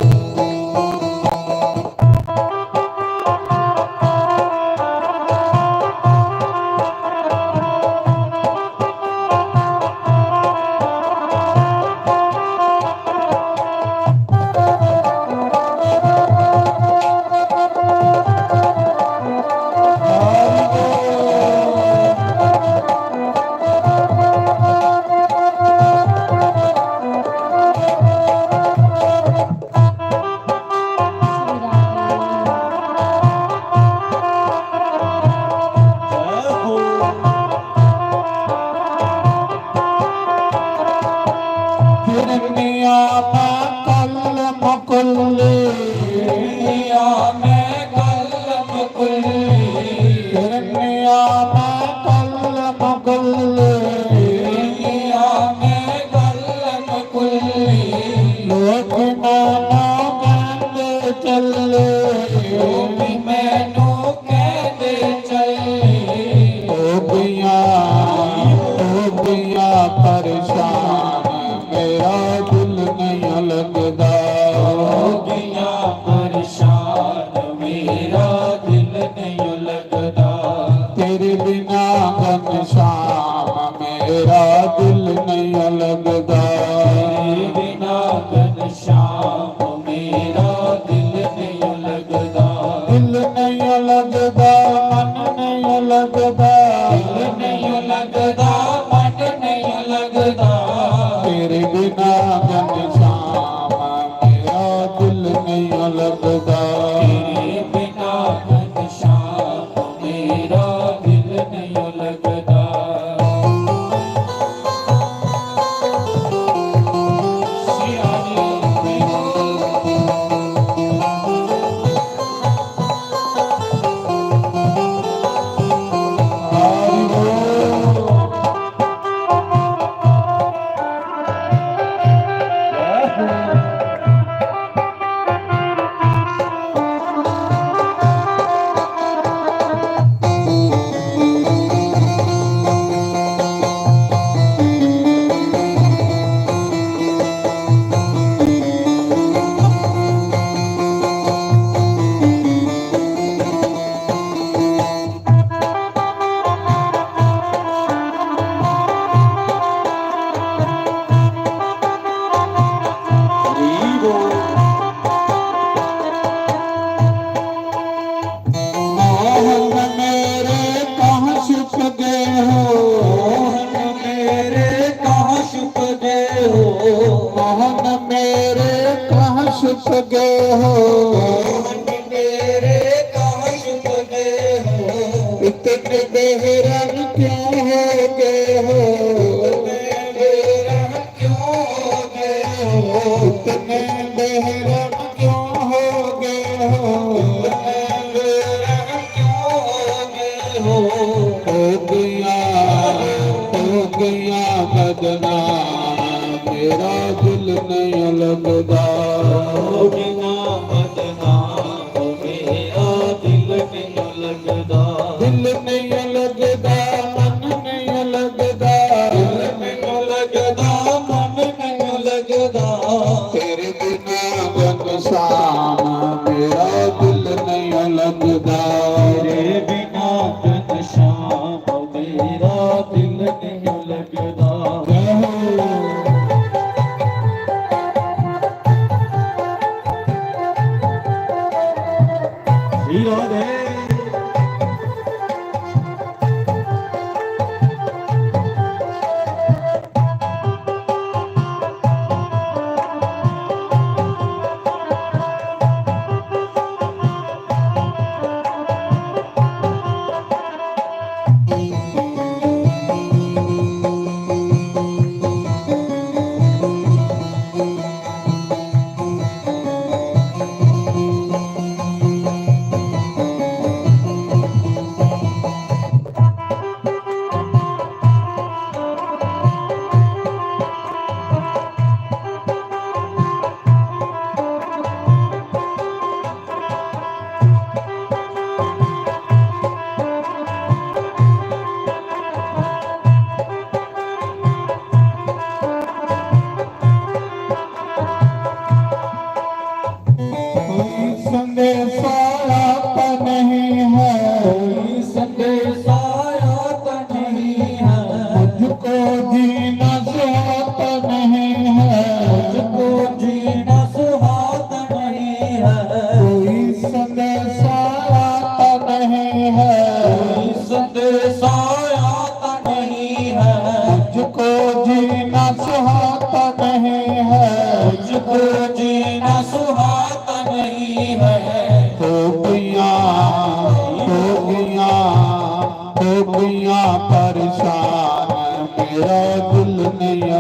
फिरनिया कल मुकुल्ले दुनिया में कलम कुल्ली फिरनिया कल मुकुल्ले दुनिया में कलम कुल्ली लोक नाना कहते चले भी मैनू कहते चले ओ बिया परेशान मेरा दिल नहीं लगता हो गया परेशान मेरा दिल नहीं लगदा तेरे बिना घनश्याम मेरा दिल नहीं लगता तेरे बिना घनश्याम मेरा दिल नहीं तेरे बिना घनश्याम मेरा दिल नहीं लगदा। मोहन मेरे कहाँ छुप गए हो, मोहन मेरे कहाँ छुप गए हो, मोहन मेरे कहाँ छुप गए हो, मोहन मेरे कहाँ छुप गए हो, इतने बेरहम क्यों हो गए हो, इतने बेरहम क्यों हो गए हो, इतने बेरहम क्यों हो गए हो, हो गया बदनाम मेरा दिल नहीं लगदा, हो गया बदनाम मेरा दिल नहीं लगदा, दिल नहीं लगदा मन नहीं लगदा, दिल नहीं लगदा मन नहीं लगदा, तेरे बिना घनश्याम मेरा दिल नहीं लगदा, तेरे बिना घनश्याम मेरा दिल नहीं लगदा।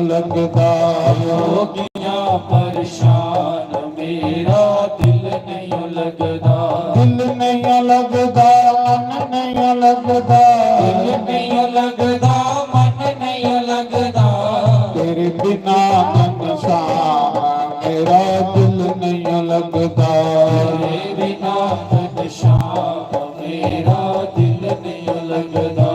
लगदा, हो गया परेशान मेरा दिल नहीं लगदा, दिल नहीं लगदा मन नहीं लगदा, दिल नहीं लगदा मन नहीं लगदा, तेरे बिना घनश्याम मेरा दिल नहीं लगदा, तेरे बिना घनश्याम मेरा दिल नहीं लगदा।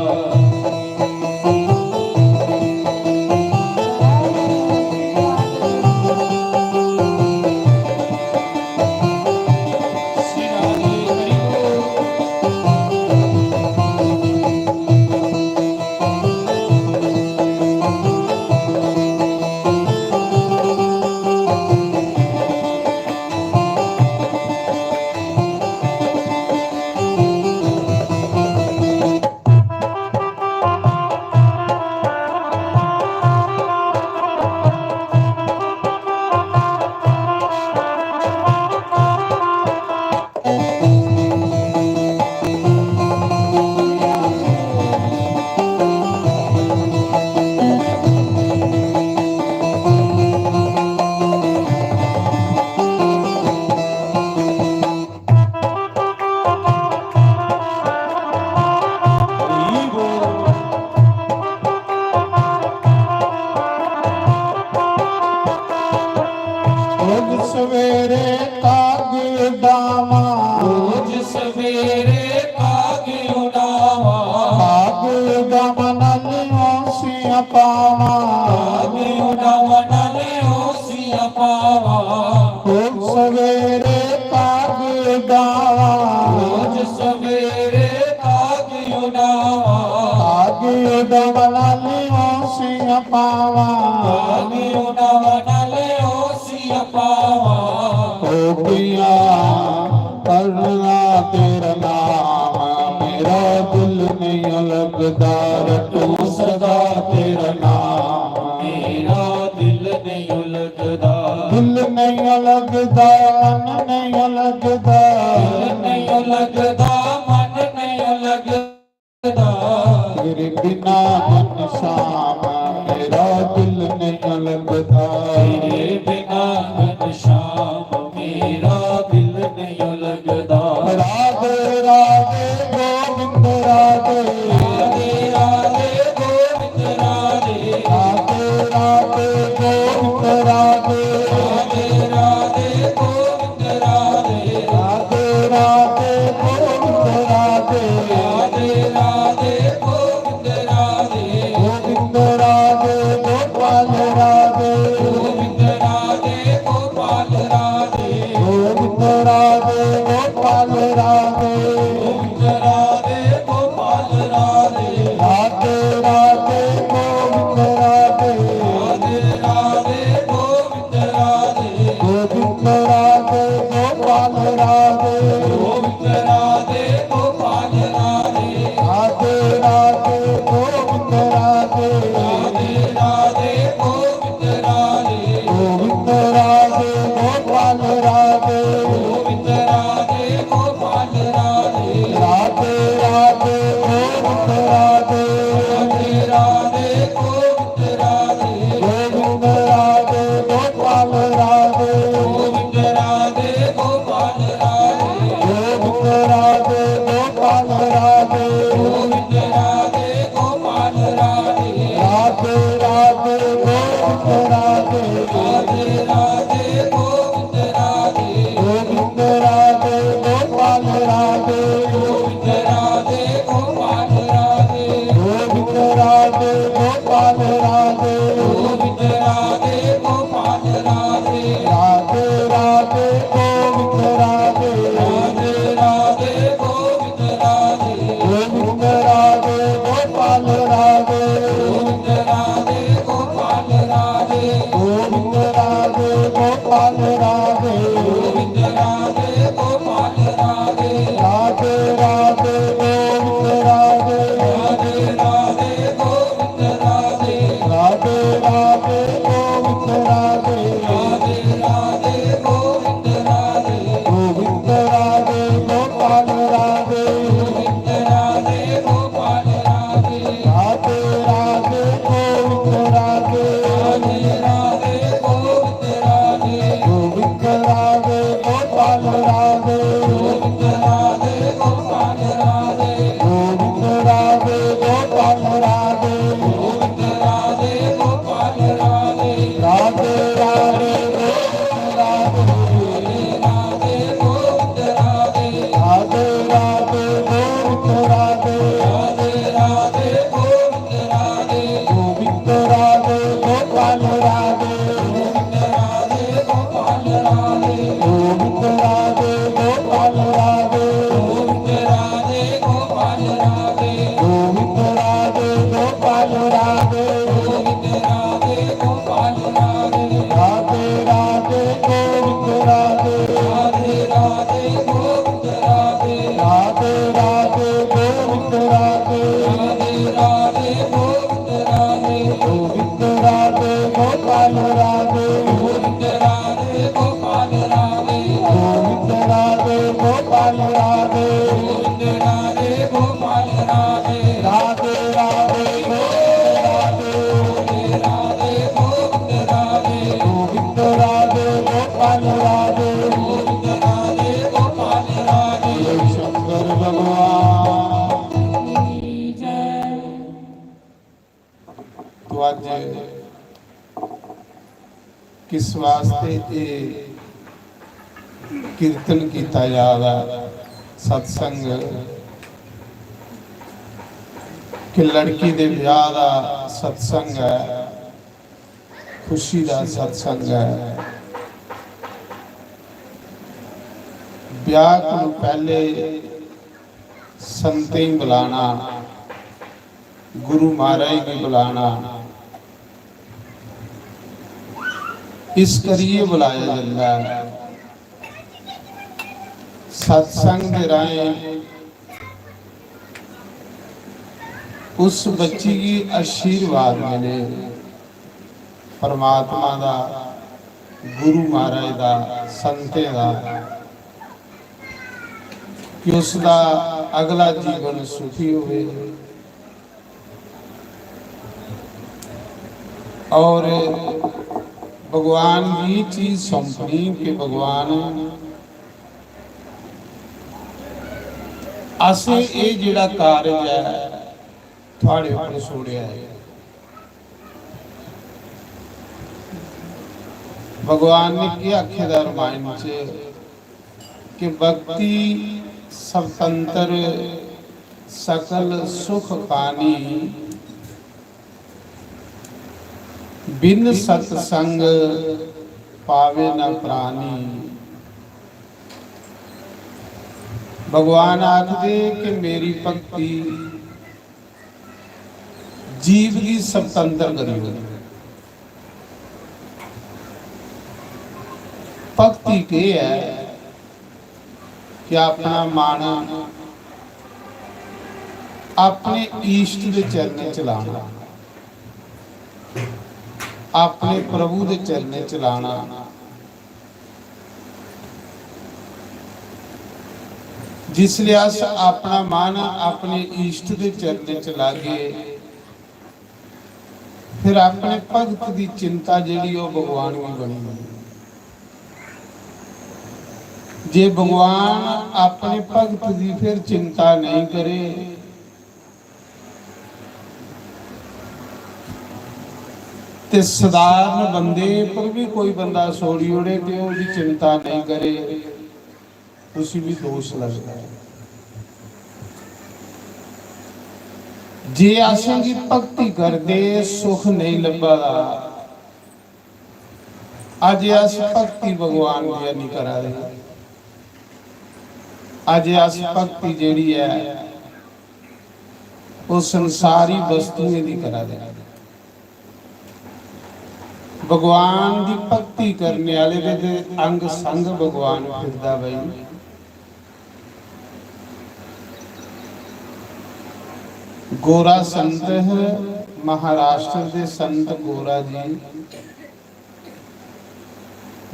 पावा रोज सवेरे काग उड़ावा काग गमन ओसिया पावा काग उड़ावा नले ओसिया पावा रोज सवेरे काग गावा रोज सवेरे काग उड़ावा काग गमन ओसिया पावा काग उड़ावा नले ओसिया पावा ओ पिया करना तेरा नाम मेरा दिल नहीं लगदा रटू सदा तेरा नाम मेरा दिल नहीं लगदा दिल नहीं लगदा मन नहीं लगदा दिल नहीं लगदा मन नहीं लगदा तेरे बिना मन शाम मेरा दिल नहीं लगदा तेरे बिना मन शाम मेरा दिल नहीं लगदा राधे राधे गोविंद राधे राधे राधे गोविंद राधे राधे राधे गोविंद राधे राधे राधे गोविंद राधे राधे राधे गोविंद राधे राधे राधे गोविंद राधे गोविंद राधे गोपाल राधे गोविंद राधे गोपाल राधे गोविंद राधे गोपाल राधे गोविंद राधे गोपाल राधे राधे राधे गोविंद राधे राधे राधे गोविंद राधे गोविंद राधे गोपाल राधे गोविंद राधे गोपाल राधे राधे राधे गोविंद राधे राधे राधे गोविंद राधे गोविंद राधे गोपाल राधे गोविंद राधे गोपाल राधे राधे राधे गोविंद राधे राधे राधे गोविंद राधे गोविंद राधे गोपाल राधे गोविंद राधे गोपाल राधे गोविंद राधे गोपाल राधे गोविंद राधे गोपाल राधे राधे राधे गोविंद राधे राधे राधे गोविंद राधे गोविंद राधे गोपाल राधे गोविंद राधे गोपाल राधे गोविंद राधे गोपाल राधे गोविंद राधे गोपाल राधे राधे राधे गोविंद राधे राधे राधे गोविंद राधे गोविंद राधे गोपाल राधे गोविंद राधे गोपाल राधे गोविंद राधे गोपाल राधे गोविंद राधे गोपाल राधे राधे राधे गोविंद राधे राधे राधे गोविंद राधे राधे राधे गोविंद राधे राधे राधे गोविंद राधे गोविंद राधे गोपाल राधे गोविंद राधे गोपाल राधे राधे राधे गोविंद राधे राधे राधे गोविंद राधे गोविंद राधे गोपाल राधे गोविंद राधे गोपाल राधे गोविंद राधे गोपाल राधे गोविंद राधे गोपाल राधे राधे राधे गोविंद राधे राधे गोविंद राधे राधे राधे गोविंद राधे राधे राधे गोविंद राधे गोविंद राधे गोपाल राधे गोविंद राधे गोपाल राधे गोविंद राधे गोपाल राधे गोविंद राधे गोपाल राधे गोविंद राधे गोपाल राधे गोविंद राधे गोपाल राधे राधे राधे गोविंद राधे राधे राधे गोविंद राधे राधे राधे गोविंद राधे राधे राधे गोविंद राधे गोविंद राधे गोपाल राधे गोविंद राधे गोपाल राधे गोविंद राधे गोपाल राधे गोविंद राधे गोपाल राधे राधे राधे गोविंद राधे गोविंद राधे गोविंद राधे गोविंद राधे गोविंद राधे गोपाल राधे जय शंकर भगवान तो आज किस वास्ते कीर्तन किया जाता, सत्संग कि लड़की के ब्याह का सत्संग है, खुशी का सत्संग है। ब्याह को पहले संत ही बुलाना, गुरु महाराज भी बुलाना, इस करिए बुलाया जाता है। सत्संग के राहें उस बच्ची की आशीर्वाद मिले, परमात्मा का, गुरु महाराज का, संतें का, कि उसका अगला जीवन सुखी होवे। और भगवान की चीज सौंपनी कि भगवान असें ये जिहड़ा कारज है थोड़े ऊपर छोड़िया है। भगवान ने क्या आखे रामायण च कि भक्ति स्वतंत्र सकल सुख पानी, बिन सत्संग पावे न प्राणी। भगवान आखदे कि मेरी भक्ति जीव की स्वतंत्र करियो। भक्ति के है कि अपना मन अपने ईष्ट के चरने चलाना, अपने प्रभु के चरने चलाना। जिसलिए अस अपना मन अपने ईष्ट के चरने चला गए, फिर अपने भगत की चिंता जिहड़ी वो भगवान की बनी। जे भगवान अपने भगत की फिर चिंता नहीं करे ते साधारण बंदे पर भी कोई बंदा सोड़ी उड़े ते उसकी चिंता नहीं करे, उसी भी दोष लगता है। जे आशा की भक्ति कर दे सुख नहीं लभा, अज अस भक्ति भगवान की नहीं करा रहे। अज अस भक्ति जिहड़ी है वो संसारी वस्तुएं दी करा रहे। भगवान की भक्ति करने वाले दे अंग संग भगवान फिरदा बई। गोरा संत है, महाराष्ट्र के संत गोरा जी,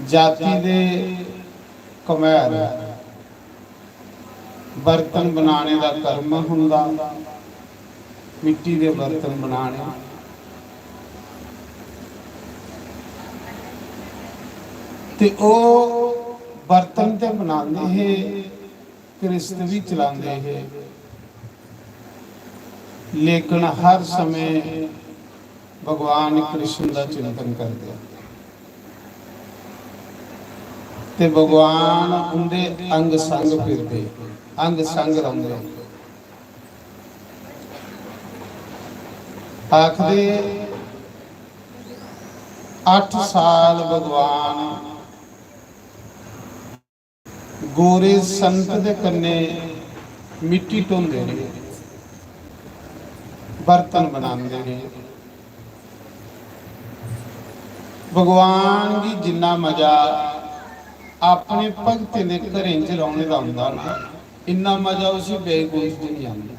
जाति दे कमैर, बर्तन बनाने का कर्म हुंदा, मिट्टी के बर्तन बनाने। ते ओ बर्तन ते बनाते है, कृष्ण भी चलाते है, लेकिन हर समय भगवान कृष्ण का चिंतन करते। ते भगवान उनके अंग संग फिरते, अंग संग रंगते। आखदे 8 साल भगवान गोरे संत दे कन्ने मिट्टी ढोंदे ने, बर्तन बनाते हैं। भगवान की जिन्ना मजा अपने भगत ने घरें च रौने का हुंदा ना, इन्ना मजा उसी बेगुज च नहीं आंदा।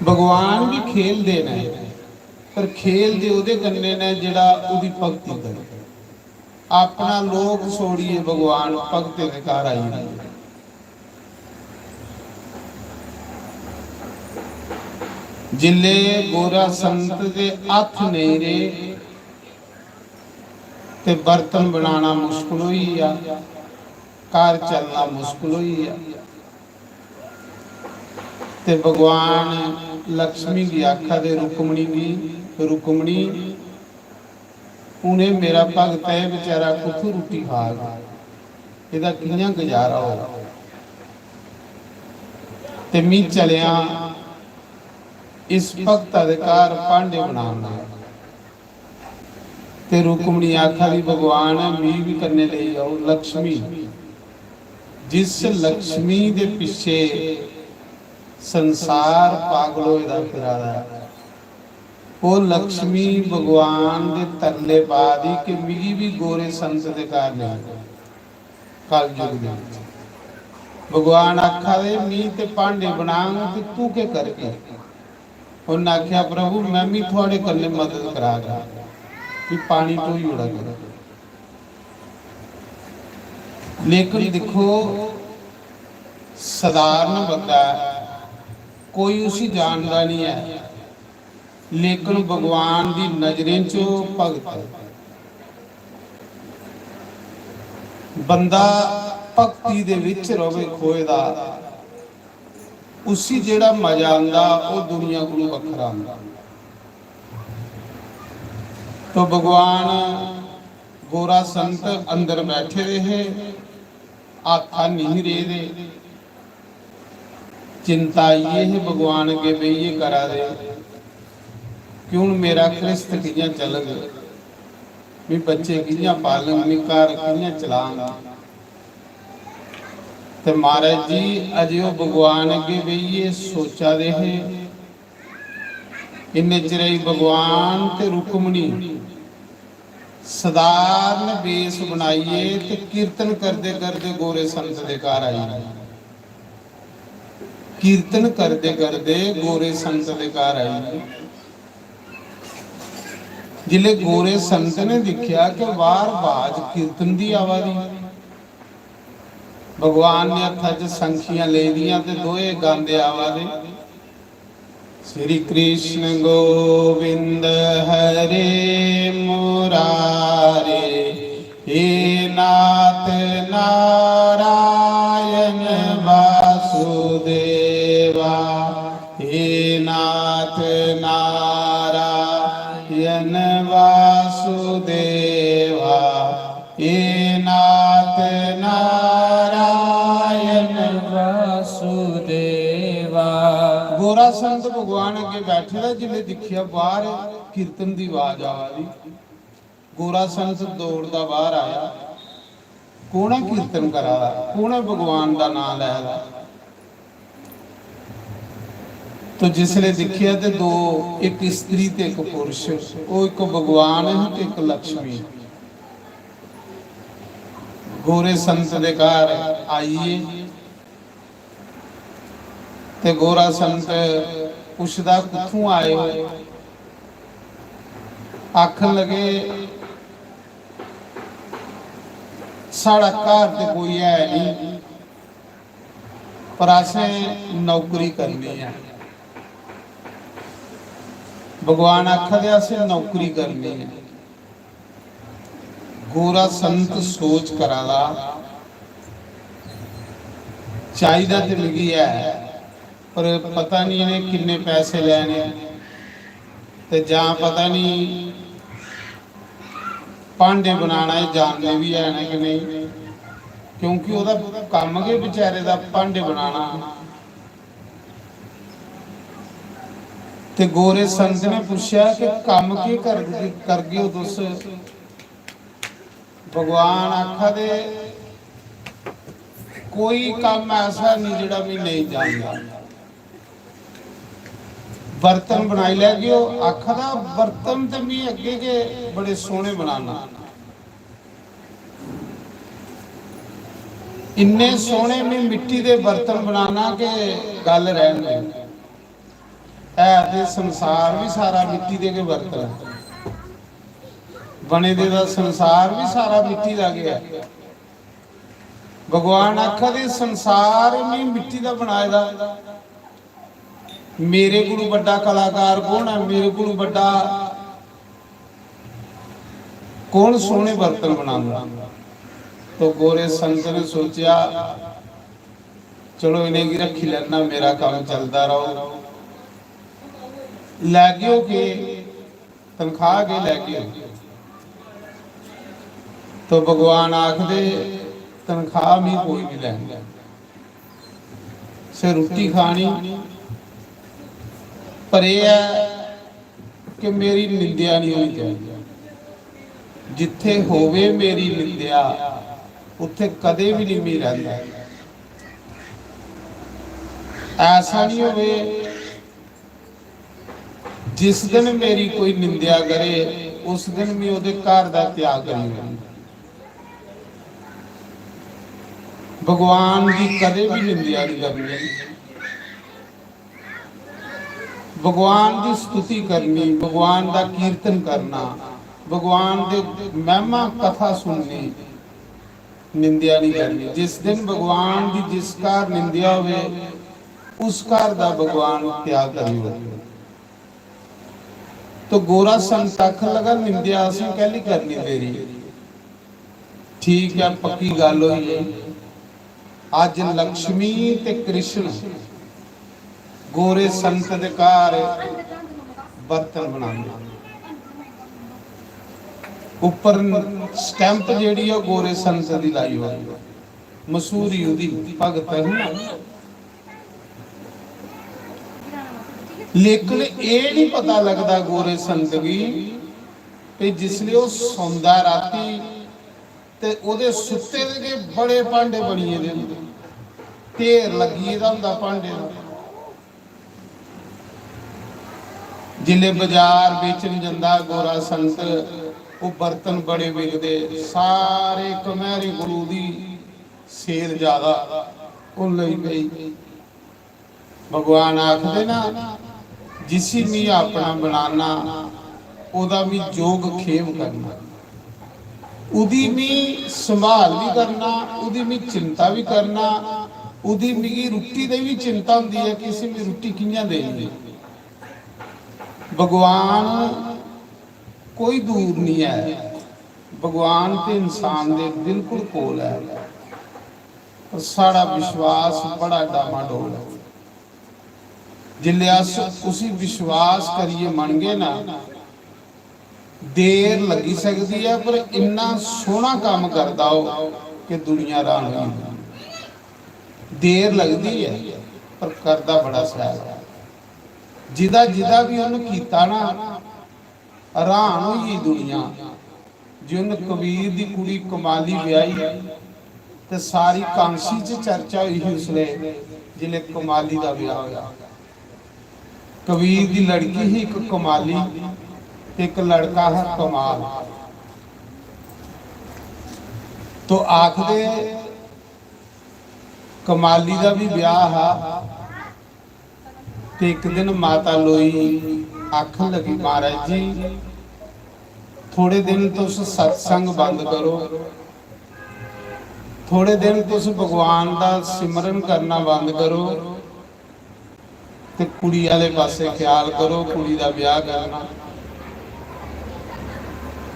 भगवान भी खेल देना है, पर खेल दे उहदे कन्ने ने जिहड़ा उहदी भगती करे। अपना लोक छोड़िए भगवान भगत के घर आई नहीं। जिले गोरा संत के हथ नहीं रे ते बर्तन बनाना मुश्किल हुई आ, कार चलना मुश्किल हुई आ। ते भगवान लक्ष्मी की आखा दे रुकमणी की, रुकमणी उन्हें मेरा भगत है बेचारा कुछ रोटी खा गया। ਇਹਦਾ ਕਿੰਨਾ ਗੁਜ਼ਾਰਾ ਹੋ। ਤੇ ਮੀਂਹ ਚਲਿਆ ਇਸ ਭਗਤ ਅਧਿਕਾਰ ਭਾਂਡੇ ਬਣਾਉਣਾ ਤੇ ਰੁਕਮਣੀ ਆਖਾ ਦੀ ਭਗਵਾਨ ਮੀਂਹ ਵੀ ਕਰਨੇ ਲਈ ਆਓ। ਲక్ష్ਮੀ, ਜਿਸ ਲక్ష్ਮੀ ਦੇ ਪਿੱਛੇ ਸੰਸਾਰ ਪਾਗਲ ਹੋਏ ਦਾ ਫਿਰਾਦਾ, ਉਹ ਲక్ష్ਮੀ ਭਗਵਾਨ ਦੇ ਤਰਲੇ ਬਾਦੀ ਕਿ ਮਿਗੀ ਵੀ ਗੋਰੇ ਸੰਤ ਦੇ ਕਾਰਨ ਕਲਯੁਗ ਦੇ ਵਿੱਚ ਭਗਵਾਨ ਆਖਾ ਦੇ ਮੀਂਹ ਤੇ ਭਾਂਡੇ ਬਣਾਉਂ ਤੇ ਤੂੰ ਕੇ ਕਰਕੇ। ਉਹਨਾਂ ਆਖਿਆ ਪ੍ਰਭੂ ਮੈਂ ਵੀ ਤੁਹਾਡੇ ਕੱਲੇ ਮਦਦ ਕਰਾਂਗਾ कि पानी तो ही उड़ा गया। लेकिन देखो साधारण बंदा कोई उसी जानता नहीं है, लेकिन भगवान की नजरें चो भगत है। बंदा भक्ति दे विच रवे खोए दा, उसी जेड़ा मजा आंदा वो दुनिया को वखरा आंदा। तो भगवान गोरा संत अंदर बैठे रहे, आखा नहीं रहे। चिंता ये है भगवान के भी ये करा दे क्यों मेरा ख्रिस्त किया चल गए, भी बच्चे किया पालन, भी घर किया चलांगा। तो महाराज जी अजे वो भगवान के भी ये सोचा दे है। इन्ने चिरे भगवान ते रुकमणी साधारण बेस बनाइए ते कीर्तन करते करते गोरे संत दे घर आई। कीर्तन करते करते गोरे संत दे घर आई। जिले गोरे संत ने देखा कि बाहर बाज कीर्तन दी आवाज़, भगवान ने हथा च संखियां ले दियां ते दोए गांदे आवाज़, श्री कृष्ण गोविंद हरे मुरारे, हे नाथ नारायण वासुदेवा, हे नाथ नारायण वासुदेवा, हे नाथ नारायण वासुदेवा। गोरा संत भगवान अगे बैठे दा, जिले दिखिया बाहर कीर्तन की आवाज आ रही, गोरा संत दौड़दा बाहर आया। कौन है कीर्तन करा रहा, कौन है भगवान का नाम लै रहा। तो जिसले दिखिया ते दो, एक स्त्री ते एक पुरुष, वो एक भगवान है ते एक लक्ष्मी। गोरे संत दे घर आइए ते गोरा संत पुछदा कित्थों आए हो। आखन लगे साड़ा घर ते कोई है नहीं, पर असें नौकरी करनी है। भगवान आखदे असें नौकरी करनी है। गोरा संत सोच कराला चाहिदा ते लगी है, पर पता नहीं इन्हें किन्ने पैसे लेने, ते जां पता नहीं भांडे बनाना जानते भी है कि नहीं, क्योंकि वह काम के बेचारे का भांडे बनाना। ते गोरे संत ने पूछा कि काम के कर गए हो तुस। भगवान आखा दे कोई काम ऐसा नहीं जिहड़ा मैं नहीं जानता। बर्तन बनाई लै गए हो, आखदा बर्तन तो मैं अगे के बड़े सोहने बनाना, इन्ने सोहने मैं मिट्टी के बर्तन बनाना के गल रहन दे। ते संसार भी सारा मिट्टी दे के बर्तन बने दे दा, संसार भी सारा मिट्टी दा गया। भगवान आखा दे संसार मैं मिट्टी दा बनाए दा, मेरे को बड़ा कलाकार कौन है, मेरे को बड़ा कौन सोहने बर्तन बनाऊंगा। तो गोरे संत ने सोचा चलो इन्हें की रखी लेना, मेरा काम चलता रहो। लैगियो के तनख्वाह के लैगियो। तो भगवान आखदे तनख्वाह भी कोई नहीं लैंदा, सिर्फ रोटी खानी। पर यह है कि मेरी निंदिया नहीं होनी चाहिए। जिथे होवे मेरी निंदिया उत्थे कदे भी नहीं मैं रहिंदा। ऐसा नहीं होवे जिस दिन मेरी कोई निंदिया करे उस दिन मैं उहदे घर दा त्याग करी। भगवान की कदे भी निंदिया नहीं करनी, भगवान की स्तुति करनी, भगवान का कीर्तन करना, भगवान के महिमा कथा सुननी, निंदिया नहीं करनी। जिस दिन भगवान की जिस घर निंदिया होवे उस घर का भगवान त्याग करियो। तो गोरा संत आखन लगा निंदिया असीं कहली करनी तेरी। ठीक है, पक्की गल होई है। अज लक्ष्मी ते कृष्ण गोरे संत दे घर बर्तन बनाते, उपर स्टैंप जेड़ी है गोरे संत दी लाई हुई, मशहूरी उहदी भगत है ना। लेकिन ये नहीं पता लगता गोरे संत की कि जिसले वो सौंदा राती ते ओदे सुत्ते दे बड़े भांडे बनिए दे ढेर लगी दा हुंदा भांडे दा। जिले बाजार बेचन जांदा गोरा संत वो बर्तन बड़े विकदे, सारे कमहरी गुरु दी सेल ज्यादा वो लई गई। भगवान आखदे ना जिसी मी अपना बनाना ओदा भी जोग खेम करना, उदी मी संभाल भी करना, उदी मी चिंता भी करना, उदी मिगी रुट्टी दी भी चिंता हुंदी है कि इसी मी रुट्टी कियां देनी। भगवान कोई दूर नहीं है, भगवान ते इंसान दे बिल्कुल कोल है। पर साड़ा विश्वास बड़ा डामाडोल है। जिले अस उसी विश्वास करिए मन गए ना, देर लगी सकती है पर इन्ना सोहना काम करता हो कि दुनिया राह देर लगती है पर करता बड़ा सैल है। जिदा जिदा भी उन्हें कीता ना हैरान हुई दुनिया। जिन कबीर दी कुड़ी कमाली ब्याही ते सारी कांसी च चर्चा हुई उसले जिले कमाली का ब्याह होया। कबीर की लड़की ही एक कमाली, एक लड़का है कमाल। तो आखदे कमाली का भी ब्याह है। तो एक दिन माता लोई आखन लगी महाराज जी थोड़े दिन तुस सत्संग बंद करो, थोड़े दिन तुस भगवान का सिमरन करना बंद करो ते कुड़ी वाले पासे ख्याल करो, कुड़ी का ब्याह करना।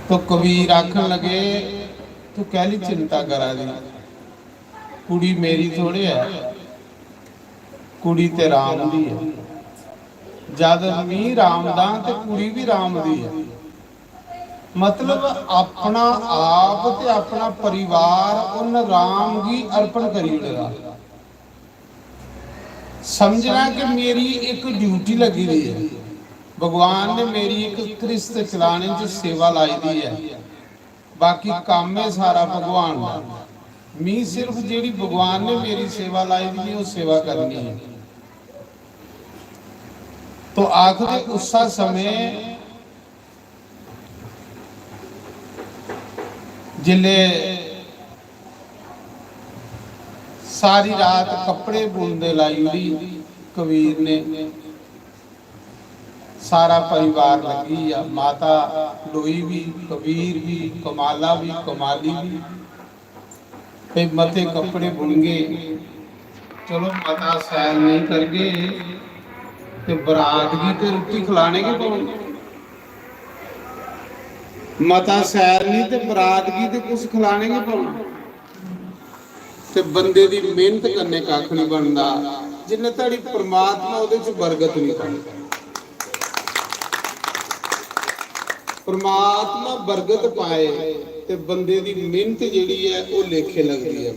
तो कबीर आखन लगे तू कहली चिंता करा दी, कुड़ी मेरी थोड़े है, कुड़ी ते राम दी है। जद मी राम दा ते कुड़ी भी राम दी है। मतलब अपना आप ते अपना परिवार उन राम की अर्पण करी लगा। समझना कि मेरी एक ड्यूटी लगी हुई है, भगवान ने मेरी एक क्रिस्त चलाने च सेवा लाई दी है। बाकी काम है सारा भगवान का। मी सिर्फ जेड़ी भगवान ने मेरी सेवा लाई दी है वो सेवा करनी है। तो आखिर उसा समय जिले सारी रात कपड़े बुनदे लाई कबीर ने, सारा परिवार लगी आ, माता लोई भी, कबीर भी, कमाला भी, कमाली भी, पे मते कपड़े बुन गए। चलो माता सैर नहीं कर गए तो बरात की तो रोटी खिलाने के कौन। माता सैर नहीं तो बरात की तो कुछ खिलाने के कौन। तो बंदे की मेहनत करने कख नहीं बनता जिन्ने तड़ी परमात्मा उहदे च बरकत नहीं पाई। परमात्मा बरकत पाए ਤੇ ਬੰਦੇ ਦੀ ਮਿਹਨਤ ਜਿਹੜੀ ਹੈ ਉਹ ਲੇਖੇ ਲੱਗਦੀ ਹੈ।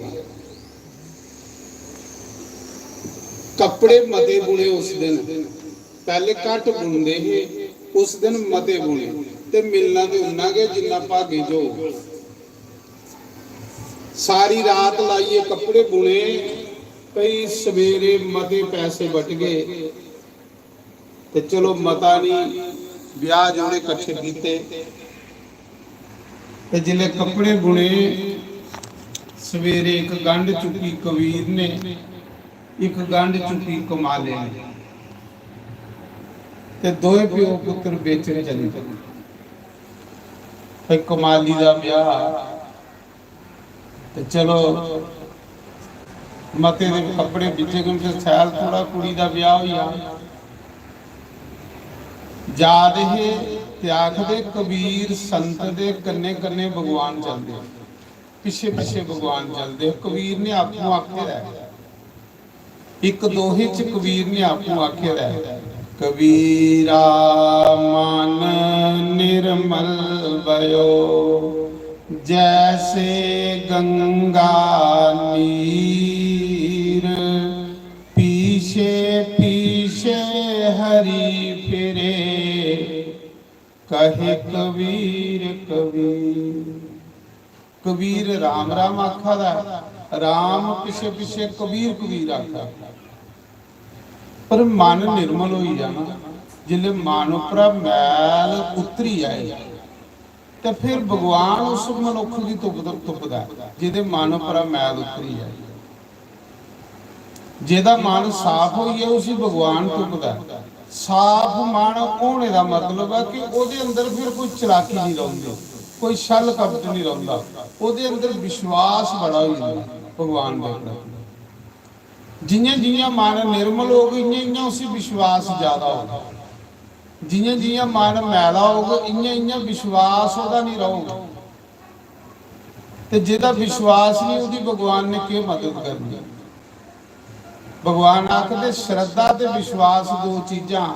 ਕੱਪੜੇ ਮਤੇ ਬੁਣੇ ਉਸ ਦਿਨ, ਪਹਿਲੇ ਘੱਟ ਬੁਣਦੇ ਸੀ, ਉਸ ਦਿਨ ਮਤੇ ਬੁਣੇ ਤੇ ਮਿਲਣਾ ਤੇ ਉਹਨਾਂ ਗਿਆ ਜਿੰਨਾ ਭਾਗੇ ਜੋ। ਸਾਰੀ ਰਾਤ ਲਾਈਏ ਕੱਪੜੇ ਬੁਣੇ, ਕਈ ਸਵੇਰੇ ਮਤੇ ਪੈਸੇ ਵਟ ਗਏ ਤੇ ਚਲੋ ਮਤਾ ਨਹੀਂ, ਵਿਆਹ ਜੋੜੇ ਇਕੱਠੇ ਕੀਤੇ ਤੇ ਜਿਲੇ ਕੱਪੜੇ ਬੁਣੇ, ਸਵੇਰੇ ਇੱਕ ਗੰਢ ਚੁੱਕੀ ਕਬੀਰ ਨੇ, ਇੱਕ ਗੰਢ ਚੁੱਕੀ ਕਮਾਲੇ ਨੇ, ਤੇ ਦੋਏ ਪਿਓ ਪੁੱਤਰ ਵੇਚਣ ਚਲੇ ਗਏ। ਕਮਾਲੀ ਦਾ ਵਿਆਹ ਤੇ ਚਲੋ ਮਤੇ ਦੇ ਕੱਪੜੇ ਵਿੱਚੇ ਕਿਉਂਕਿ ਸੈਲ ਥੋੜਾ ਕੁੜੀ ਦਾ ਵਿਆਹ ਹੋਇਆ ਯਾਦ ਇਹ ਤੇ ਆਖਦੇ ਕਬੀਰ ਸੰਤ ਦੇ ਕੰਨੇ ਕੰਨੇ ਭਗਵਾਨ ਚੱਲਦੇ, ਪਿੱਛੇ ਪਿੱਛੇ ਭਗਵਾਨ ਚੱਲਦੇ। ਕਬੀਰ ਨੇ ਆਪੂ ਆਖਿਆ ਹੈ, ਇੱਕ ਦੋਹੇ ਚ ਕਬੀਰ ਨੇ ਆਪੂ ਆਖਿਆ ਹੈ, ਕਬੀਰਾ ਮਨ ਨਿਰਮਲ भयो जैसे गंगा नीर, पीछे पीछे हरि फिरे कहे कबीर कबीर। कबीर राम राम आखा दा, राम पिछे पिछे कबीर कबीर आखा। पर मन निर्मल हो जाना, जिले मन उपर मैल उतरी आए ਤੇ ਫਿਰ ਭਗਵਾਨ ਉਸ ਮਨੁੱਖ ਦੀ ਤੁਪਦਾ, ਜਿਹਦੇ ਮਨ ਉੱਪਰ ਮੈਲ ਉਤਰੀ ਹੈ। ਜਿਹਦਾ ਮਨ ਸਾਫ਼ ਹੋਈ ਹੈ ਉਸੇ ਭਗਵਾਨ ਤੁਪਦਾ। ਸਾਫ਼ ਮਨ ਹੋਣੇ ਦਾ ਮਤਲਬ ਹੈ ਕਿ ਉਹਦੇ ਅੰਦਰ ਫਿਰ ਕੋਈ ਚਲਾਕੀ ਨਹੀਂ ਰਹਿੰਦੀ, ਕੋਈ ਛਲ ਕਪਟ ਨਹੀਂ ਰਹਿੰਦਾ, ਉਹਦੇ ਅੰਦਰ ਵਿਸ਼ਵਾਸ ਬੜਾ ਹੋ ਜਾਂਦਾ ਭਗਵਾਨ ਦੇ ਪ੍ਰਤੀ। ਜਿੰਨੇ ਜਿੰਨੇ ਮਨ ਨਿਰਮਲ ਹੋ ਗਏ ਇੰਨੇ ਉਸੇ ਵਿਸ਼ਵਾਸ ਜ਼ਿਆਦਾ ਹੋਗਾ। ਜਿਵੇਂ ਜਿਵੇਂ ਮਨ ਮੈਲਾ ਹੋਊਗਾ ਇੰਨਾ ਇੰਨਾ ਵਿਸ਼ਵਾਸ ਉਹਦਾ ਨਹੀਂ ਰਹੂਗਾ। ਤੇ ਜਿਹਦਾ ਵਿਸ਼ਵਾਸ ਨਹੀਂ ਉਹਦੀ ਭਗਵਾਨ ਨੇ ਕੀ ਮਦਦ ਕਰਨੀ। ਭਗਵਾਨ ਆਖਦੇ ਸ਼ਰਧਾ ਤੇ ਵਿਸ਼ਵਾਸ ਦੋ ਚੀਜ਼ਾਂ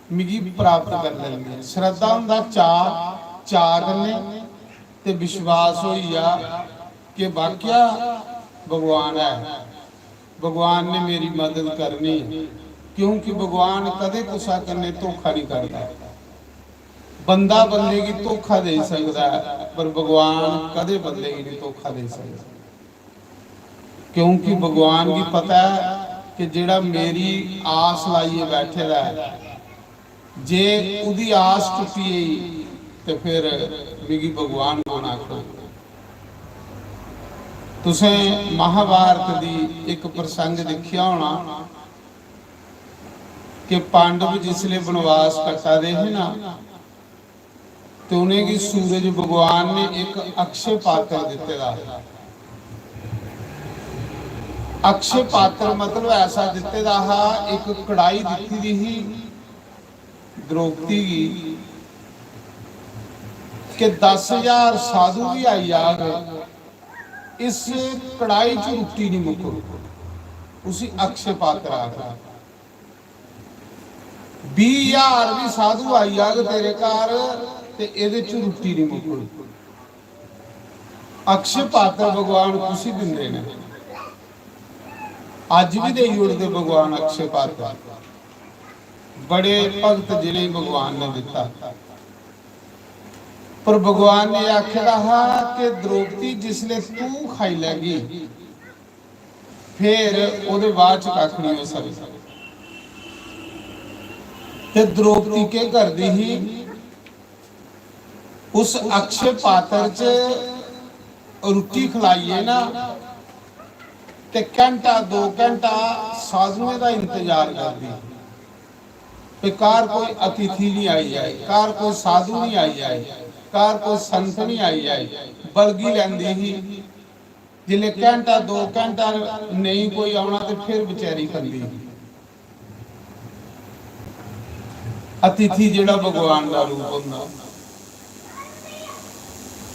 ਮਿਗੀ ਪ੍ਰਾਪਤ ਕਰ ਲੈਂਦੀਆਂ। ਸ਼ਰਧਾ ਹੁੰਦਾ ਚਾਅ ਕਰਨੇ ਤੇ ਵਿਸ਼ਵਾਸ ਹੋਈ ਆ ਕਿ ਵਾਕਿਆ ਭਗਵਾਨ ਹੈ, ਭਗਵਾਨ ਨੇ ਮੇਰੀ ਮਦਦ ਕਰਨੀ। क्योंकि भगवान कदे कुसा करने धोखा नहीं करता। बंदा बंदे की धोखा दे सकता है पर भगवान कदे बंदे की नहीं धोखा दे सकता। क्योंकि भगवान की पता है कि जेड़ा मेरी आस लाइए बैठे है, जे उदी आस टुटी तो फिर मिगी भगवान को ना करो। तुसें महाभारत दी एक प्रसंग देखिया होना कि पांडव जिसले वनवास कटा दे है ना, तो उन्हें की सूरज भगवान ने एक अक्षय पात्र दिते दा। अक्षय पात्र मतलब ऐसा दिते दा, एक कढ़ाई दिती दी ही द्रौपदी की कि 10,000 साधु भी आई आ गए, इस कढ़ाई च रोटी नहीं मुको, उसी अक्षय पात्र आ गया। 20,000 भी साधु आई आग तेरे घर ते एदे च रोटी नहीं मुकनी। अक्षय पात्र भगवान खुशी दिंदे ने, अज भी दे उड़ते भगवान अक्षय पात्र। बड़े भगत जिले भगवान ने दिता, पर भगवान ने आखिया कि द्रौपदी जिसले तू खाई लैगी फिर ओदे बाद च कख नहीं हो सकता। ते द्रौपदी के करदी ही उस अक्षय पात्र च रोटी खिलाइए ना ते घंटा 2 घंटा साधुओं का इंतजार करदी कि कार कोई अतिथि नहीं आई जाए, कार कोई साधु नहीं आई जाए, कार कोई संत नहीं आई जाए। बलगी लैंदी ही जिले घंटा 2 घंटा नहीं कोई आना तो फिर बेचारी करदी। अतिथि जेड़ा भगवान का रूप होंदा।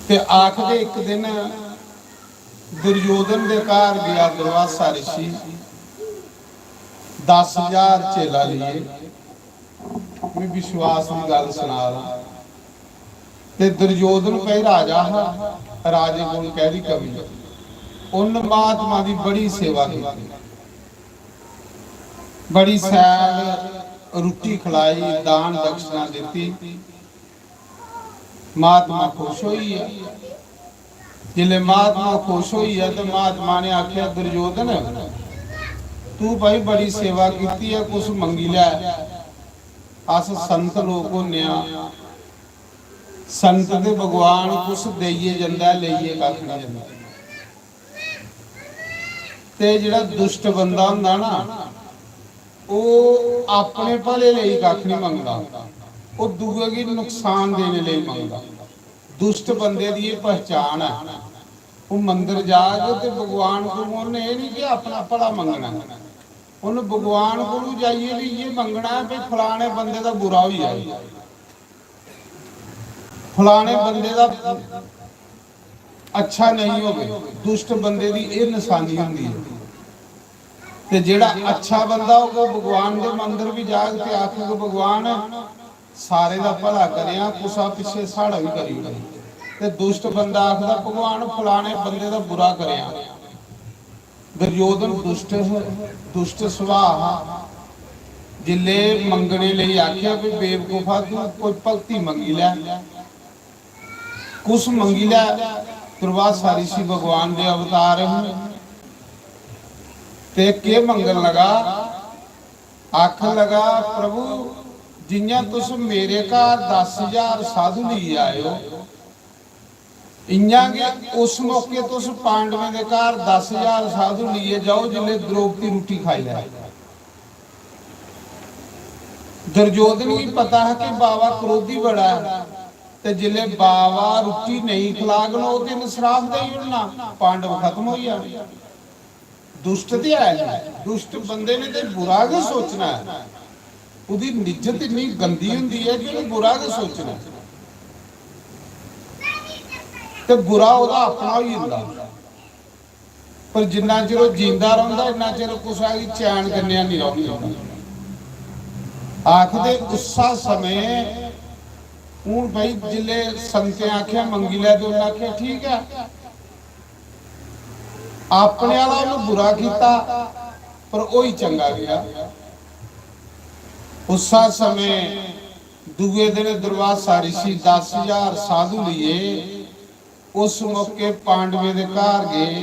ते आखदे एक दिन दुर्योधन दे घर गया दुर्वासा ऋषि, 10,000 चेला लिए मैं विश्वास की गल सुना रहा। ਤੇ ਦੁਰਯੋਧਨ ਕਹੇ ਰਾਜਾ ਰਾਜੇ ਕੋਲ ਕਹਿ ਦੀ ਕਵੀ ਉਨ ਮਹਾਤਮਾ ਦੀ ਬੜੀ ਸੇਵਾ ਕੀਤੀ, ਬੜੀ ਸੈਲ ਰੋਟੀ ਖਿਲਾਈ, ਦਾਨ ਦਕਸ਼ਨਾ ਦਿੱਤੀ। महात्मा खुश हुई है। जिले महात्मा खुश हुई है तो महात्मा ने आख्या दुर्योधन तू भाई बड़ी सेवा की है, कुछ मंगी लै। अस संत लोग होने संत दे भगवान कुछ देइए जांदा लईए कख नहीं जांदा। ते जिहड़ा दुष्ट बंदा हुंदा ना वो अपने भले लई कख नहीं मंगदा, वो दूए की नुकसान देने लिए मंगदा। दुष्ट बंदे की ये पहचान है। वो मंदिर जाके ते भगवान को उन्हें ये नहीं कि अपना भला मंगना, उन्हें भगवान को जाइए भी ये मंगना है भी फलाने बंदे का बुरा हो जाए, फलाने बंदे का अच्छा नहीं हो। दुष्ट बंदे की ये निशानी होंदी है। ते जेड़ा अच्छा बंदा होगा भगवान के मंदिर भी जाके आखेगा भगवान सारे का भला करिया, कुसा पिछे साड़ा भी करी। ते दुष्ट बंदा आखदा भगवान फलाने बंदे का बुरा करिया। दुर्योधन दुष्ट है, दुष्ट सुभाव। जिले मंगने लिए आख्या भी बेवकूफा तू कोई भगती मंगी लै, कुछ मंगी लै। दुर्वासा ऋषि भगवान के अवतार हैं ते के मंगन लगा, आख लगा प्रभु जियां तुस मेरे घर 10,000 साधु लिए आए हो, इयां के उस मौके तुस पांडवें दे घर 10,000 साधु लिए जाओ जिले द्रौपदी रोटी खाई लै। दुर्योधन की पता है कि बाबा क्रोधी बड़ा है, ते जिले बाबा रोटी नहीं खिला गलो दिन श्राप दे उड़ना, पांडव खत्म हो जाने। दुष्ट ते है, दुष्ट बंदे ने ते बुरा के सोचना है। उदी निज्जत इतनी गंदी हुंदी है कि उन्हें बुरा के सोचना, ते बुरा ओदा अपना ही हुंदा। पर जिन्ना चिर वो जींदा रहिंदा इन्ना चिर कुछ की चैन कन्या नहीं रहिंदी। आखदे उसा समय हूं भाई जिले संते आख्या मंगी लै तो उन्हें आख्या ठीक है, अपने वाला उन्हें बुरा किया पर वही चंगा गया। उसा समय दूए दिन दुर्वासा ऋषि 10,000 साधु लिए उस मौके पांडवे दे घर गए।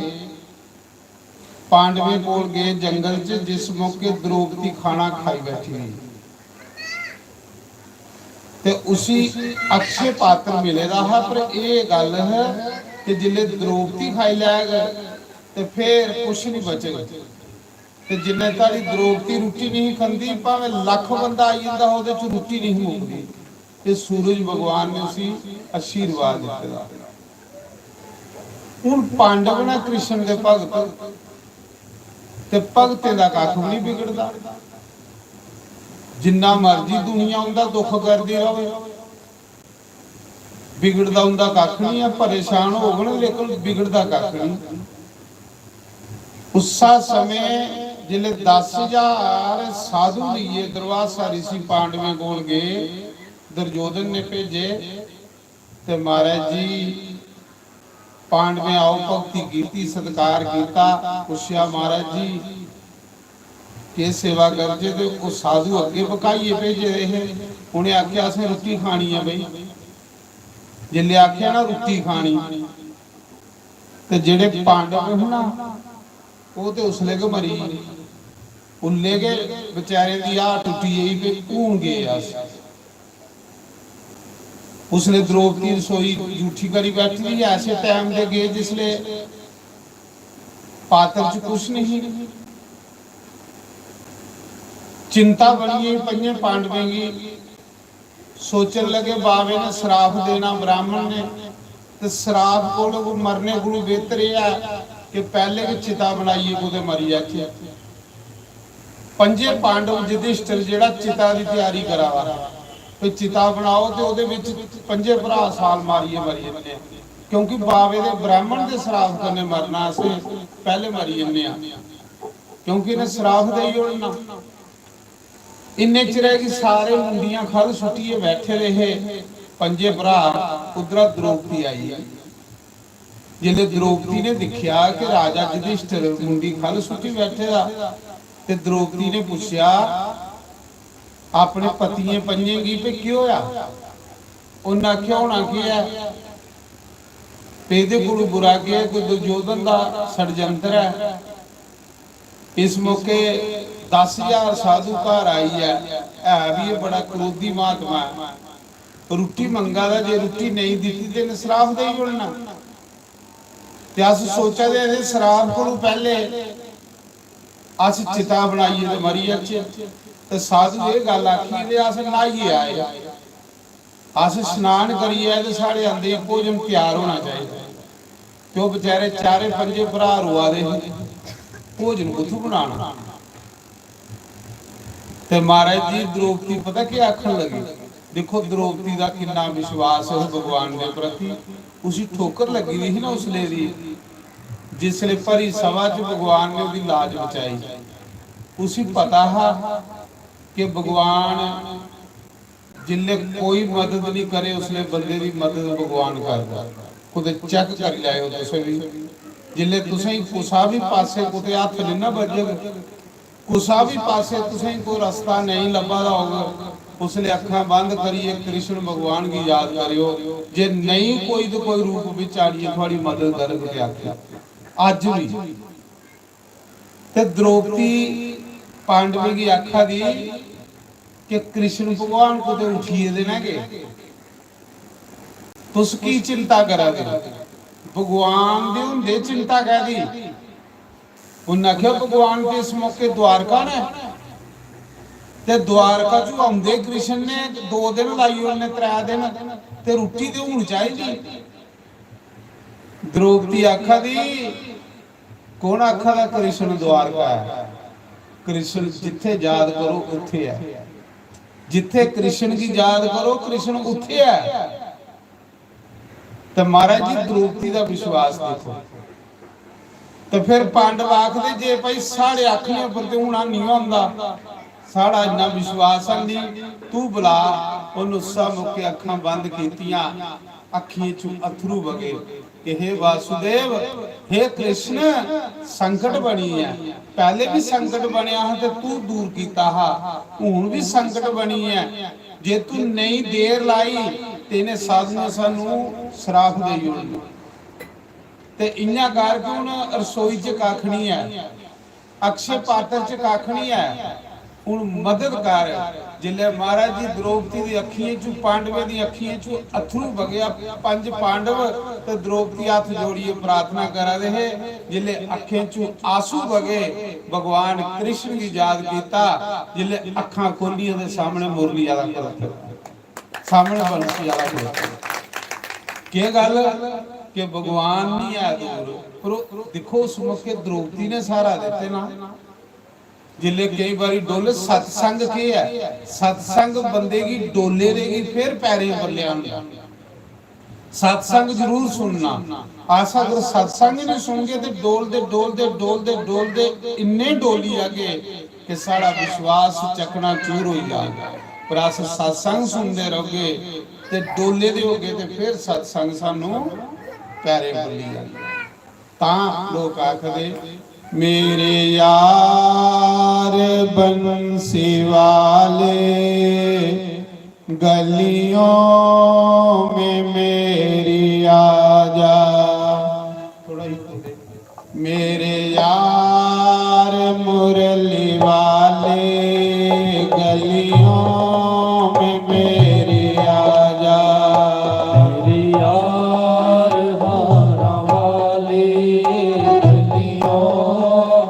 पांडवे कोल गए जंगल च, जिस मौके द्रौपदी खाना खाई बैठी हुई ते उसी अक्षय पात्र मिले रहा। पर यह गल है कि जिले द्रौपदी खाई लै गए तो फिर कुछ नहीं बचेगा। ते जिन्ने तारी द्रौपदी रोटी नहीं खांदी भावे लख बंदा आई जांदा ओदे च रोटी नहीं मुकदी। ते सूरज भगवान ने उसी आशीर्वाद दिता। हुण पांडव ने कृष्ण दे भगत ते भगते दा कख भी नहीं बिगड़दा। जिन्ना मर्जी दुनिया उनका दुख करती रहे, बिगड़दा उनका कख नहीं है। परेशान हो गए लेकिन बिगड़दा कख नहीं। उसा समय जिले 10,000 साधु लिए दुर्वासा ऋषि पांडवें कोल गए, दुर्योधन ने भेजे ते महाराज जी पांडवें आओ भक्ति की सत्कार किया। पुछया महाराज जी के सेवा करजे ते वो साधु अगे पकाइए भेजे रहे। उन्हें आख्या असें रोटी खानी है बई। जिले आख्या ना रोटी खानी ते जेड़े पांडव है ना वो तो उसले के मरी उल्ले के बेचारे दी आ टुटी यही पे कून गए। उसने द्रौपदी रसोई जूठी करी बैठी थी। ऐसे टाइम दे गए जिसले पात्र च कुछ नहीं, चिंता बनी पई पांडवें की। सोचन लगे बाबे ने श्राप देना ब्राह्मण ने, तो श्राप को मरने को बेहतर है कि पहले की चिता बनाइए को मरी जाए। पंजे पांडव युधिष्ठिर जेड़ा चिता की तैयारी करावा तो चिता बनाओ तो ओदे विच पंजे भरा साल मारिए मरी जन्ने, क्योंकि बाबे दे ब्राह्मण दे श्राप करने मरना असे पहले मरी जन्ने आ, क्योंकि इन्हें श्राप दे ही उड़ना। इन्ने चिरे कि सारे मुंडियां खल सुटिए बैठे रहे पंजे भरा उधर द्रौपदी आई है। जिले द्रौपदी ने देखा कि राजा युधिष्ठिर मुंडी खल सुटी बैठे दा, ते द्रौपदी ने पूछा अपने पतिए पंजेगी पे क्यों होया? उन्हें आख्या होना की है, पेदे कोल बुरा गया कोई दुर्योधन का षडयंत्र है। इस मौके 10,000 साधु घर आई है भी ये बड़ा क्रोधी महात्मा है, रोटी मंगा दा, जे रोटी नहीं दी तो श्राप दे उड़ना। ते अस सोचा दे श्राप को पहले अस चिता बनाइए तो मरी जाचे। ते साधु ये गल आखी दे अस नहाइए आए, अस स्नान करिए तो साढ़े आंदे भोजन तैयार होना चाहिए। तो बेचारे चारे पंजे भरा रुआ दे भोजन कुथों बनाना। ते महाराज जी द्रौपदी पता क्या आखन लगी? देखो द्रौपदी का कितना विश्वास है भगवान के प्रति। उसी ठोकर लगी हुई थी ना उसले दी, जिसले भरी सभा च भगवान ने उसकी लाज बचाई। उसी पता है कि भगवान जिले कोई मदद नहीं करे उसले बंदे की मदद भगवान करता। कुते चेक कर लिया तुसे भी, जिले तुसें कुसा भी पासे कुते हाथ नहीं ना बजे, कुसा भी पासे तुसें कोई रास्ता नहीं लभा दा होगा, उसले अखा बंद करिए कृष्ण भगवान की याद करियो। जे नहीं कोई तो कोई रूप विच आड़िए थोड़ी मदद करके आखे अज भी। ते द्रौपदी पांडवे की आखा दी कि कृष्ण भगवान को तो उठिए देना के तुस की चिंता करा दे, भगवान दे हुंदे चिंता कह दी। उन्हें आख्या भगवान के इस मौके द्वारका ने, ते द्वारका चो आंदे कृष्ण ने 2 दिन लाई, उन्हें 3 दिन, ते रोटी तो होनी चाहिए। द्रौपदी आखा दी कौन आखा दा कृष्ण द्वारका है? कृष्ण जिथे याद करो उथे है, जिथे कृष्ण की याद करो कृष्ण उथे है। तो महाराज जी द्रौपदी का विश्वास देखो। तो फिर पांडव आखदे जे भाई साढ़े आखने पर तो होना नहीं होंदा, साड़ा इन्ना विश्वास नहीं, तू बुला। उन्होंने सब मुके अखां बंद कीतियां, अखियां चों अथरू बगे कि हे वासुदेव, हे कृष्ण संकट बनी है, पहले भी संकट बनया है तो तू दूर कीता हा, हुण भी संकट बनी है। जे तू नहीं देर लाई तेने साधु सानू श्राप दे उड़ना। ते इन्ना करके हुण रसोई च कख नहीं है, अक्षय पात्र च कख नहीं है, हुण मदद कर। जिले महाराज जी द्रौपदी दी अखियां चों पांडवे दी अखियां चों अथरू बगया, 5 पांडव ते द्रौपदी हाथ जोड़िए प्रार्थना करा दे। जिले अखियां चों आंसू बगे भगवान कृष्ण की याद कीता। जिले अखां खोलियां दे सामने मुरली वाला खड़ा, सामने बंसी वाला खड़ा। के गल कि भगवान नहीं है दूर, पर देखो उस मौके द्रौपदी ने सारा देते ना। जिले कई बारी डोले सत्संग के है, सत्संग बंदे की डोले देगी फिर पैरे बल्ले आंदा। सत्संग जरूर सुनना, आशा अगर सत्संग नहीं सुनगे तो डोलते डोलते डोलते डोलते इन्ने डोली आगे कि सारा विश्वास चकना चूर हो जाएगा। पर अस सत्संग सुनते रहोगे तो डोले दे होगे तो फिर सत्संग सानू पैरे बल्ली आएगा। तां लोग आखदे मेरे यार बंसी वाले गलियों में मेरी आजा, मेरे यार मुरली वाले गलियों में मेरी आजा, मेरी यार हारा वाले गलियों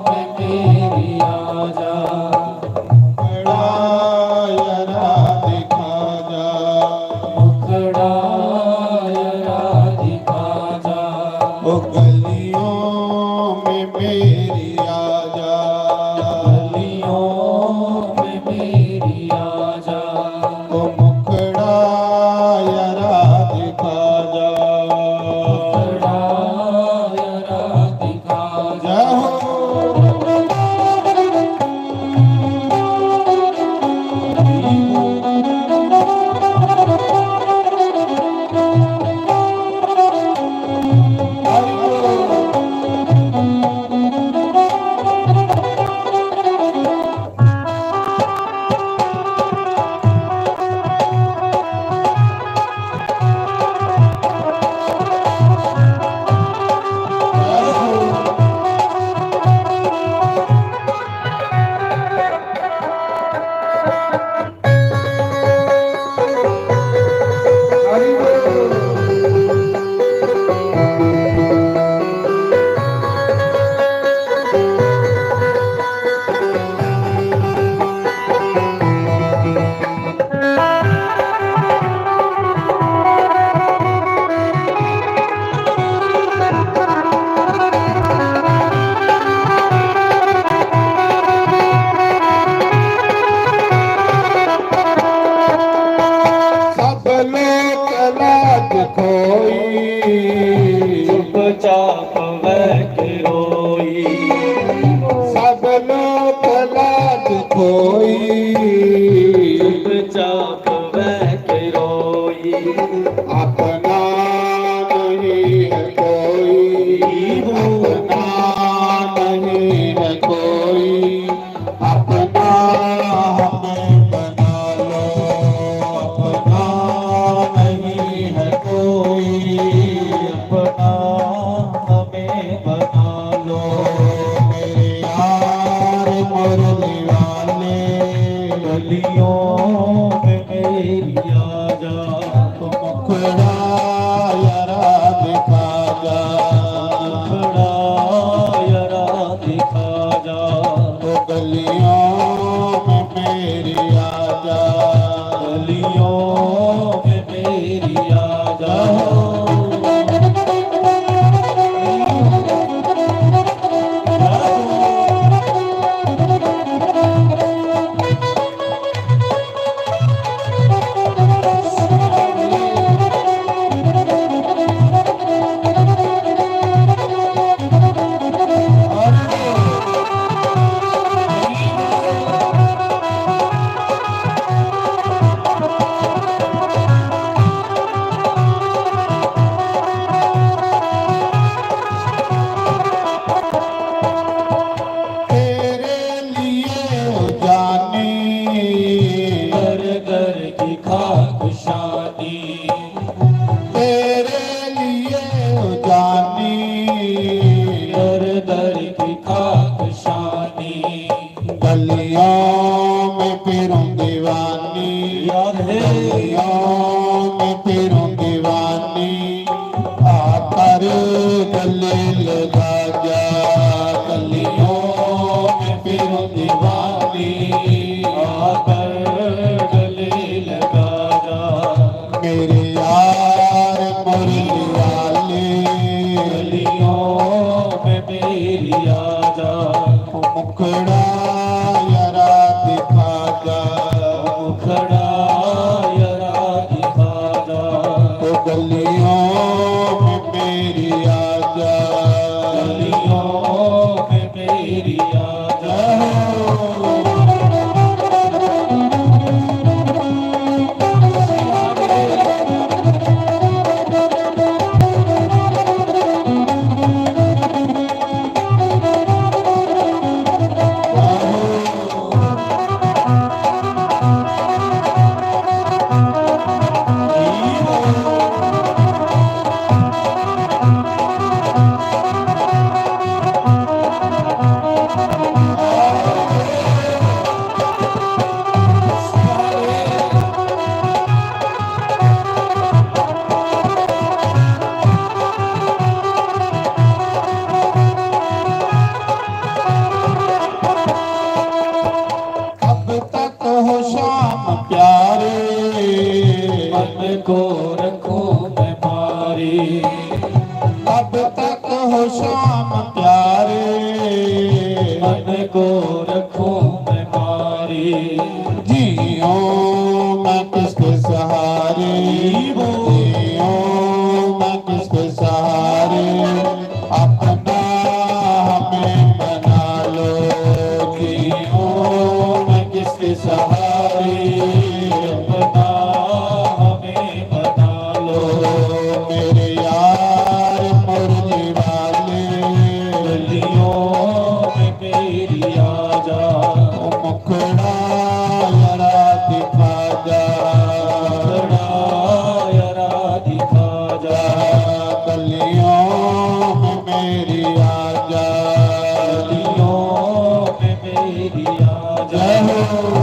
में मेरी आजा, बड़ा यारा दिखा जा, मुख आजा, तो गलियों में मेरी आजा, गलियों में मेरी आजा। तेरे लिए हो जानी, घर घर की खाक शादी, तेरे लिए हो जानी, घर घर की खाक शादी। गलियों में फिरूं दीवानी, याद है गलियों में फिरूं दीवानी, आकर गले लगा जा, गलियों में फिरूं दीवानी, आकर गले लगा जा। मेरे यार मुरली वाले, गलियों में मेरी आजा, मुखड़ा यारा दिखा जा, मुखड़ा यारा दिखा जा। तो गलियों में मेरी आजा, गलियों में मेरी आजा। अब तक हो शाम प्यारे, मन को रखूं मैं मारी, अब तक हो शाम प्यारे, मन को रखूं मैं मारी। जियो मैं किसके सहारे, जियो मैं किसके सहारे, अपना हमें बना लो, जियो मैं किसके सहारे, अपना हमें बना लो। मेरे यार मुरली वाले, गलियों में मेरी आजा, मुखड़ा यारा दिखा जा, मुखड़ा यारा दिखा जा। गलियों में मेरी आजा, गलियों में मेरी आजा। जय हो।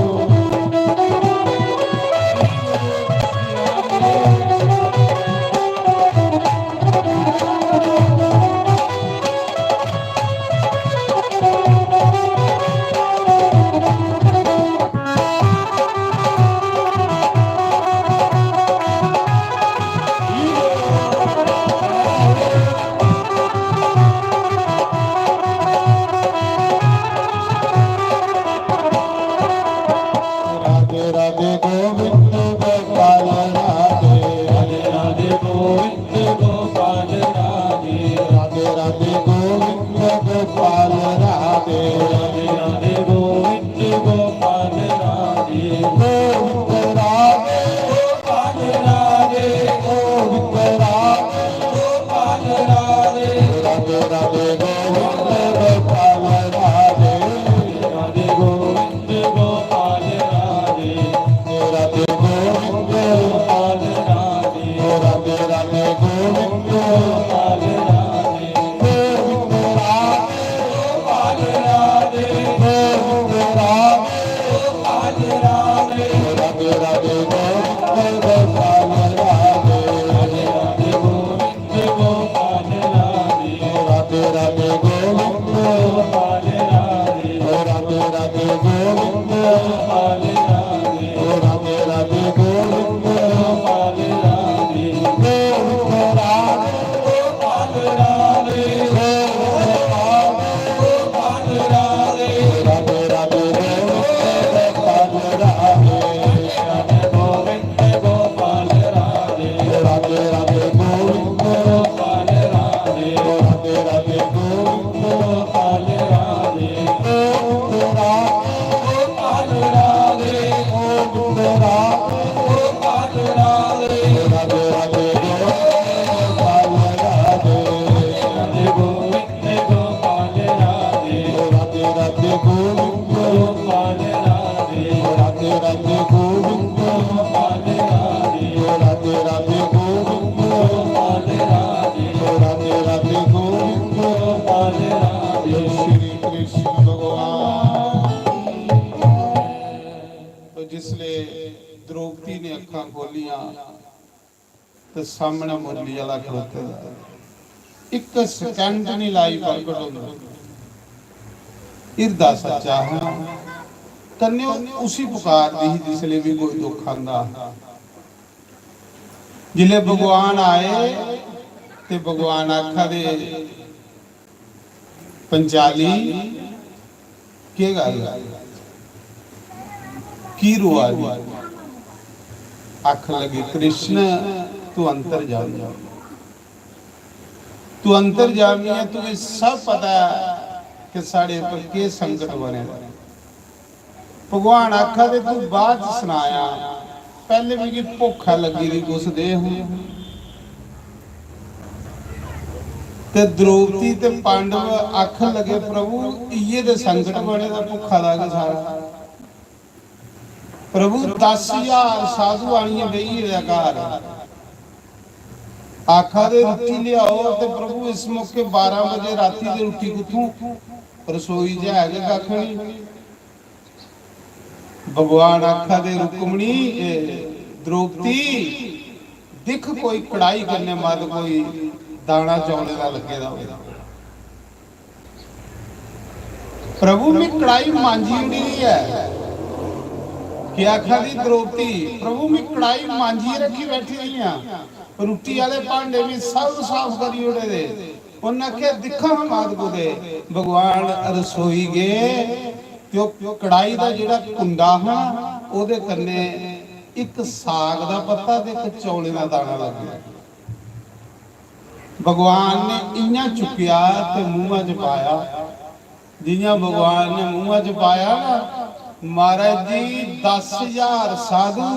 भगवान तो जिसले द्रौपदी ने अखां खोलियां तो सामने मुरली वाला खड़ोते दा एक सेकंड नहीं लाई प्रगट होंदा इरदा सच्चा है कन्या उसी पुकार दी जिसले भी कोई दुख आंदा जिले भगवान आए ते भगवान आखा दे पंचाली के गल की रुआ दी आख लगी कृष्ण तू अंतर जामी तू अंतर जामी है तुम्हें सब पता है कि साढ़े पर के संकट बने भगवान आखा दे तू बाद सुनाया पहले मेरी भुखा लगी रही कुछ दे ते द्रौपदी ते पांडव आख लगे प्रभु ये दे संकट बने दा भुखा लगे सारा प्रभु 10,000 साधु आनियां बेही घर आखा दे रोटी लियाओ ते प्रभु इस मौके 12 बजे राती दी रोटी किथों रसोई च है कख नहीं भगवान आखा दे रुक्मणी द्रौपदी दिख कोई कढ़ाई करने मत कोई दाना चौले का लगे दा प्रभु में कढ़ाई मांझी उड़ी है कि आखा दी द्रौपदी प्रभु में कढ़ाई मांझी रखी बैठी हुई हैं रोटी वाले भांडे भी सब साफ करी उड़े दे उन्हें आख्या दिखा मात को दे भगवान रसोई गए तो कढ़ाई का जिहड़ा कुंडा है ओदे कन्ने एक साग दा पत्ता ते एक चौले दा दाना लग गया भगवान ने इयां चुकिया ते मुंह च पाया जियां भगवान ने मुंह च पाया ना महाराज जी 10,000 साधु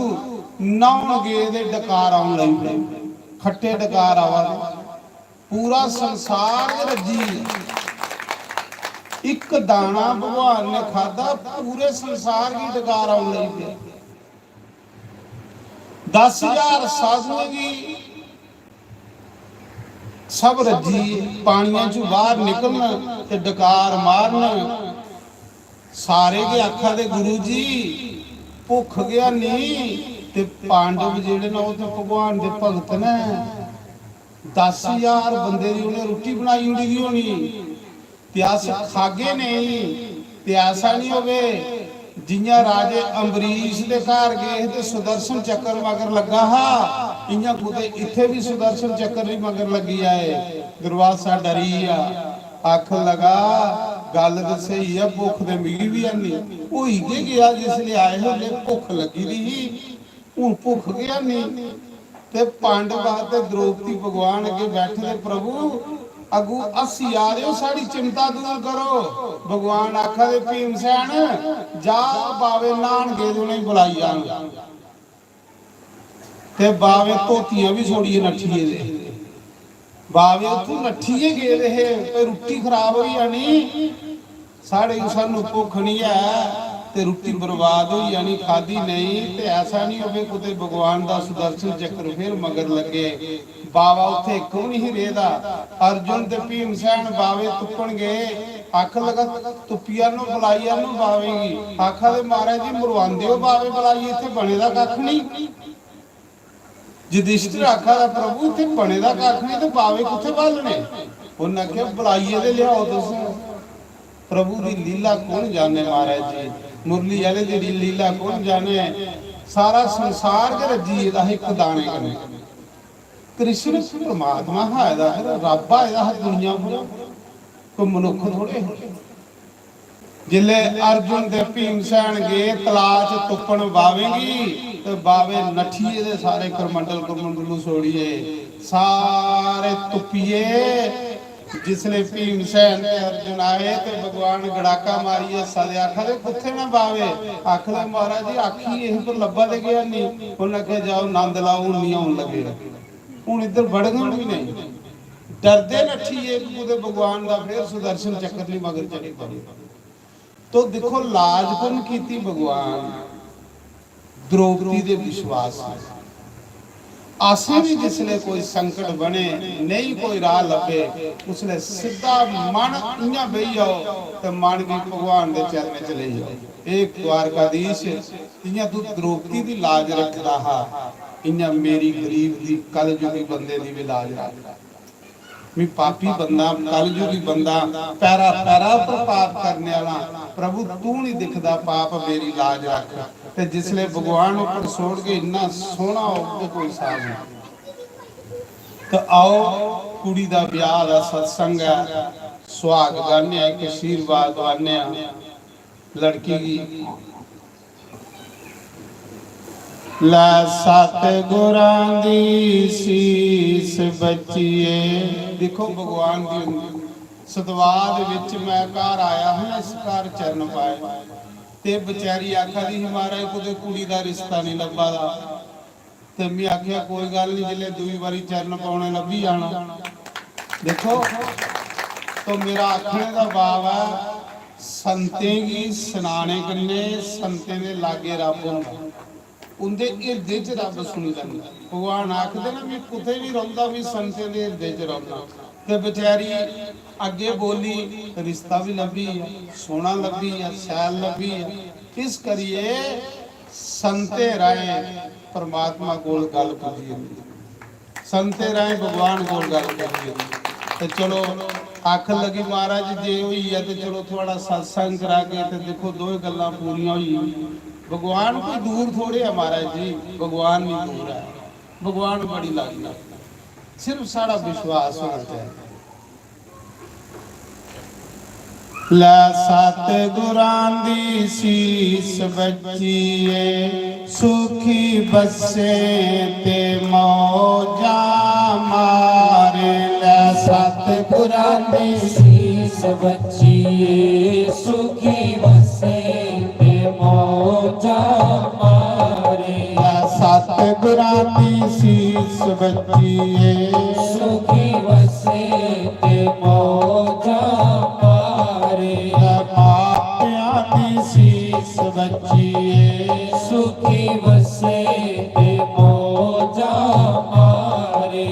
नौन गे दे डकार आउण लग पए खट्टे डकार आवा पूरा संसार रजी एक दाना भगवान ने खादा पूरे संसार की डकार आउण लग पए 10,000 साधुओं की सब रजी पानिया चू बाहर निकलना ते डकार मारना सारे के आखा दे गुरु जी भुख गया नहीं ते पांडव जेड़े ना ते भगवान दे भगत ने 10,000 बंदे दी उन्हें रोटी बनाई उड़ी दी होनी ते अस खागे नहीं ते ऐसा नहीं होवे जियां राजे अंबरीश दे घर गए ते सुदर्शन चक्र मगर लगा हा इयां कुते इथे भी सुदर्शन चक्र भी मगर लगी आए दुर्वासा डरी आख लगा गल तो सही है भुख ते मिली भी नहीं होई के गया जिसले आए होले भुख लगी दी हुण भुख गया नहीं ते पांडव ते द्रौपदी भगवान अगे बैठे दे प्रभु अगू असी आ रहे हो साड़ी चिंता दूर करो भगवान आखा दे भीमसैन जा बावे नान गए उन्हें बुलाई जान ते बावे धोतियां भी छोड़िए नठिए दे बावे उथों नठिए गए रहे ते रोटी खराब होई जानी साढ़े सानू भुख नहीं है ते रोटी बर्बाद होई जानी खादी नहीं ते ऐसा नहीं होवे कुते भगवान दा सुदर्शन चक्र फिर मगर लगे बावा उथे क्यों नहीं रेदा अर्जुन ते भीमसैन बावे तुपण गए आख लगा तुपिया नु बुलाईया नु बावेगी आखा दे महाराज जी मरवांदे हो बावे बुलाई इथे बने दा कख नहीं युधिष्ठिर आखा दा प्रभु इथे बने दा कख नहीं ते बावे किथे बालने उन्हें आख्या बुलाईए दे लियाओ तुस प्रभु दी लीला कौन जाने महाराज जी मुरली वाले दी लीला कौन जाने सारा संसार के रजी दा एक दाने कने कृष्ण परमात्मा है दा रब है दा दुनिया पूरा कोई मनुख थोड़े जिले अर्जुन ते भीमसैन गए तलाश तुपण बावेगी ते बावे नठिए दे सारे करमंडल सोड़िए सारे तुपिए जिसने भीमसैन ते अर्जुन आए ते भगवान गड़ाका मारिए सारे आखा दे कुत्थे ना बावे आख ले महाराज जी आखी यही पर लब्बा दे गया नहीं उन्हें कहा जाओ नंद लाओ नहीं आउन लगे हुण इधर बढ़गण भी नहीं डरदे नठिए कुते भगवान दा फिर सुदर्शन चक्र नहीं मगर चढ़ी पड़े तो देखो लाज कौन कीती भगवान द्रौपदी दे विश्वास आसे भी जिसले कोई संकट बने नहीं कोई राह लभे उसले सीधा मन इयां बही जाओ तो मन भी भगवान दे चरणें च ले जाओ। एक द्वारकाधीश इयां तू द्रौपदी दी लाज रखदा हा इयां मेरी गरीब दी कलयुगी बंदे दी भी लाज रख। मैं पापी बंदा कलयुगी बंदा पैरा पैरा पर पाप करने वाला प्रभु तू नहीं दिखदा पाप मेरी लाज रख। ते जिसले भगवान ऊपर छोड़ के इन्ना सोहना हो कोई हिसाब नहीं। तो आओ कुड़ी दा ब्याह दा सत्संग है सुहाग गाने एक आशीर्वाद गाने लड़की की लै सतगुरां दी शीस बचिए। देखो भगवान की सतवाद विच मैं घर आया हूं इस घर चरण पाए ते बेचारी आखा दी महाराज कुछ कुड़ी का रिश्ता नहीं लभा दा ते मैं आख्या कोई गल नहीं जिले दूई बारी चरण पाने लभी जाना। देखो तो मेरा आखने का भाव है संतें की सनाने कन्ने संतें दे लागे रब हुंदा उनके हिरदे च रब सुनी लैंदा। भगवान आखदे ना मैं कुते भी रहिंदा भी संतें दे हिरदे च रहिंदा। ते बेचारी अगे बोली रिश्ता भी लभी है सोना लभी है सैल लभी है किस करिए संते राय परमात्मा कोल गल पुजी संते राय भगवान कोल गल पुजी। तो चलो आख लगी महाराज जे हुई है तो चलो थोड़ा सत्संग करा के तो देखो दो गल्लां पूरियां हुई। भगवान कोई दूर थोड़े है महाराज जी भगवान नहीं दूर है भगवान बड़ी लागना सिर्फ साड़ा विश्वास होना चाहिए। लै सतगुरां दी शीस बचिए सुखी बसे ते मौजा मारे। लै सतगुरां दी शीस बचिए सुखी बसे ते मौजा मारे। लै सतगुरां दी शीस बचिए सुखी बसे ते मौजा मारे। मापियां दी शीस बचिए सुखी बसे ते मौजा मारे।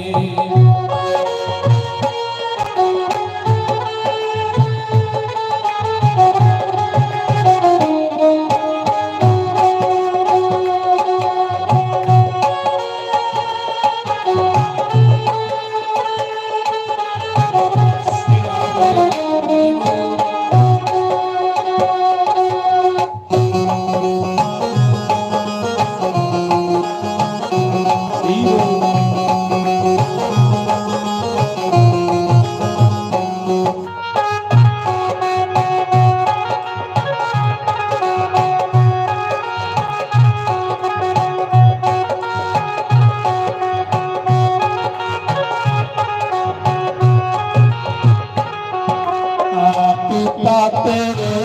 पिता तेरे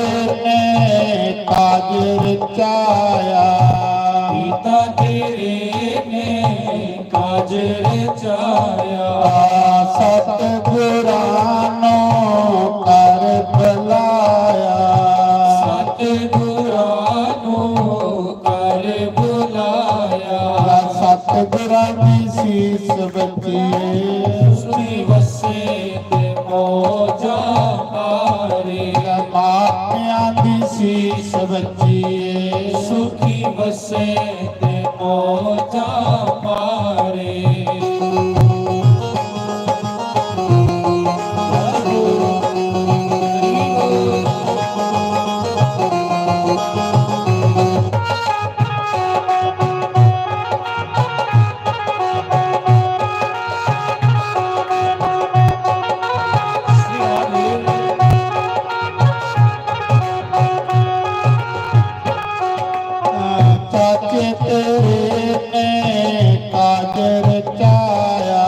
ने काज रचाया पिता तेरे ने काज रचाया। सतगुरां नो कर बुलाया सतगुरां नो कर बुलाया। सतगुरां दी शीस बचिए सुखी बसे ते मौजा मारे। मापियां दी शीस बचिए सुखी बसे ते मौजा मारे। चाचे तेरे ने काज रचाया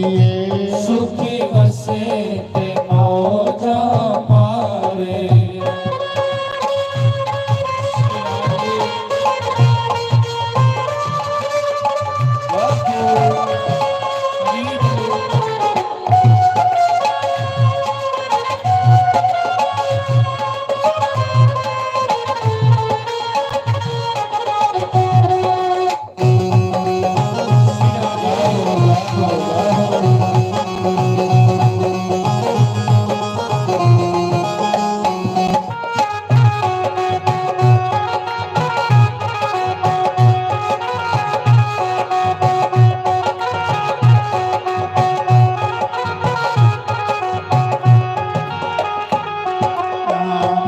बचिए सुखी वसे ते मौजा मारे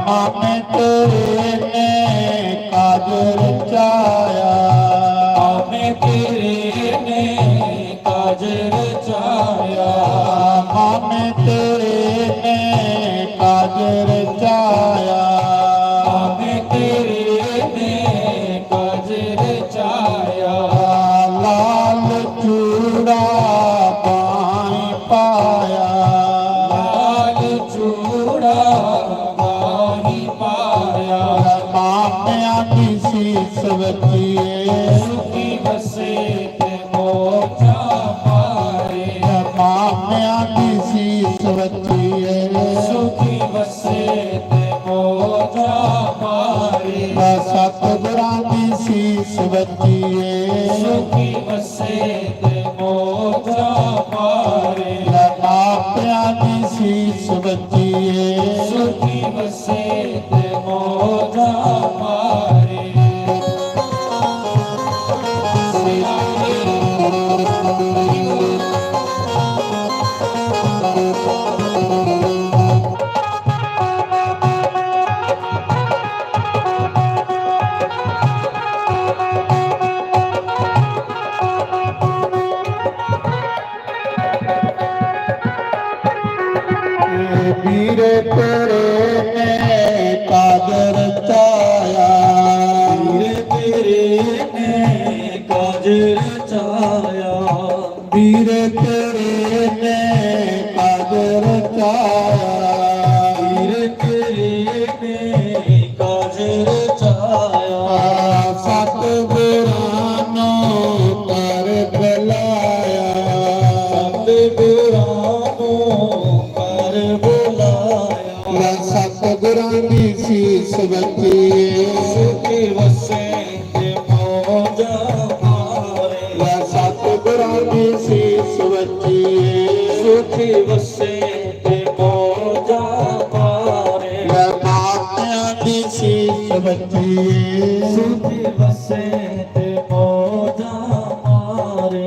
मामे तेरे ने काज रचाया हमें तेरे ने काज रचाया मामे तेरे ने काज रचाया हमें तेरे ने काज रचाया लाल चूड़ा पाई पाया लाल चूड़ा माही पाया मामिया की शीस बचिए सुखी वसे ते मौजा मारे मामिया की शीस बचिए सुखी वसे ते मौजा मारे सतगुरां की शीस बचिए सुखी वसे ते मौजा मारे मापिया की शीस बचिए सुखी वसे ते मौजा मारे वीर तेरे ने काज रचाया वीर तेरे ने काज रचाया वीर तेरे ने काज रचाया वीर तेरे ने काज रचाया सतगुरानो कर बुलाया सतगुਰਾਂ ਨੂੰ ਕਰ ਬੁਲਾਇਆ सतगुरां की शीस बचिए ਸੁਖੀ ਵਸੇ ਤੇ ਮੌਜਾ ਮਾਰੇ सतगुरां की शीस बचिए ਸੁਖੀ ਵਸੇ ਤੇ ਮੌਜਾ ਮਾਰੇ मापिया की शीस बचिए ਸੁਖੀ ਵਸੇ ਤੇ ਮੌਜਾ ਮਾਰੇ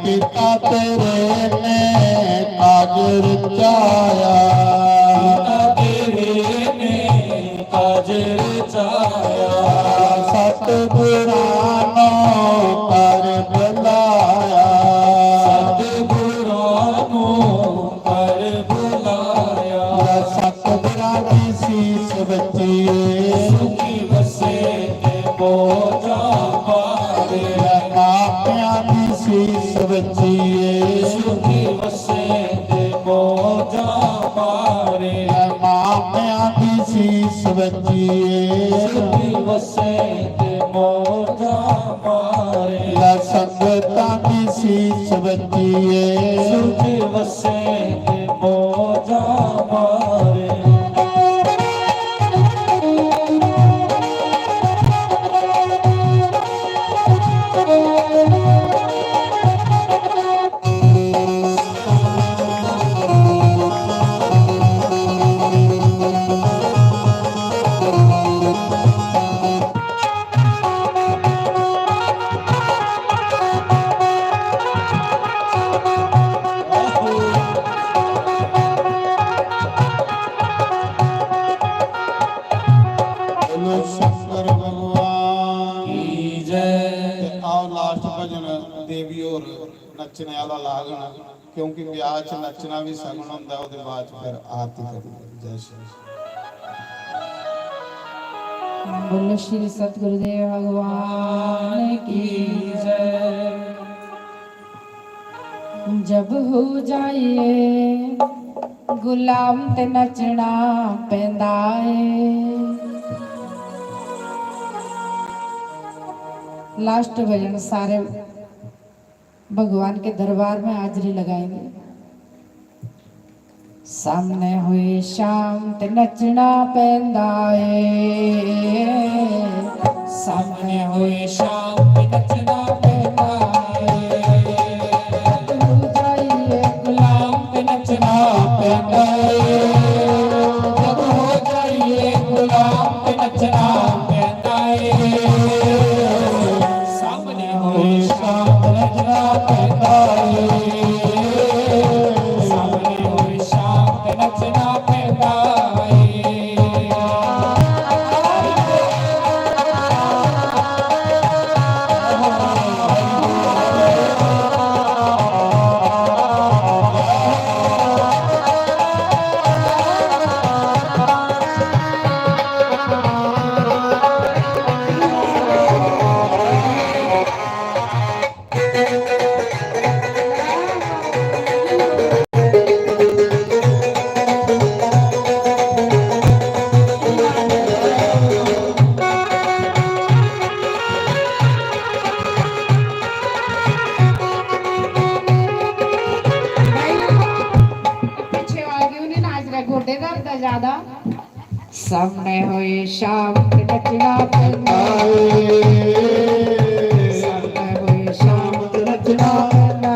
पिता तेरे ने काज रचाया तेरे ने काज रचाया सतगुरानो कर बुलाया सतगुਰਾਂ ਨੂੰ ਕਰ ਬੁਲਾਇਆ सतगुरां की शीस बचिए ਸੁਖੀ ਵਸੇ ਤੇ ਮੌਜਾ ਮਾਰੇ मापिया की शीस बचिए ਸੁਖੀ ਵਸੇ ਤੇ ਮੌਜਾ ਮਾਰੇ मापिया की शीस बचिए ਸੁਖੀ ਵਸੇ ਤੇ ਮੌਜਾ ਮਾਰੇ संगतां की शीस बचिए ਸੁਖੀ ਵਸੇ ਤੇ ਮੌਜਾ ਮਾਰੇ ਨੱਚਣੇ ਵਾਲਾ ਲਾਗਣਾ, ਕਿਉਂਕਿ ਵਿਆਹ 'ਚ ਨੱਚਣਾ ਵੀ ਸਗਨ ਹੁੰਦਾ, ਉਹਦੇ ਬਾਅਦ 'ਚ ਫਿਰ ਆਰਤੀ ਕਰੀ। ਜੈ ਸ਼੍ਰੀ बोलो श्री सतगुरुदेव भगवान की जय। जब हो जाइए गुलाम ते नचना पैंदा है। लास्ट भजन सारे भगवान के दरबार में हाजिरी लगाएंगे। सामने हुई शाम ते नचना पैंदा है। सामने हुई शाम ते नचना पैंदा है। हो जाइए गुलाम ते नचना पैंदा है। जब हो जाइए गुलाम ते नचना पैंदा है। सामने हुई शाम ते नचना पैंदा है। नचना पैदा ज्यादा। सामने हुई शाम नचना पैंदा है। सामने हुई शाम नचना पैंदा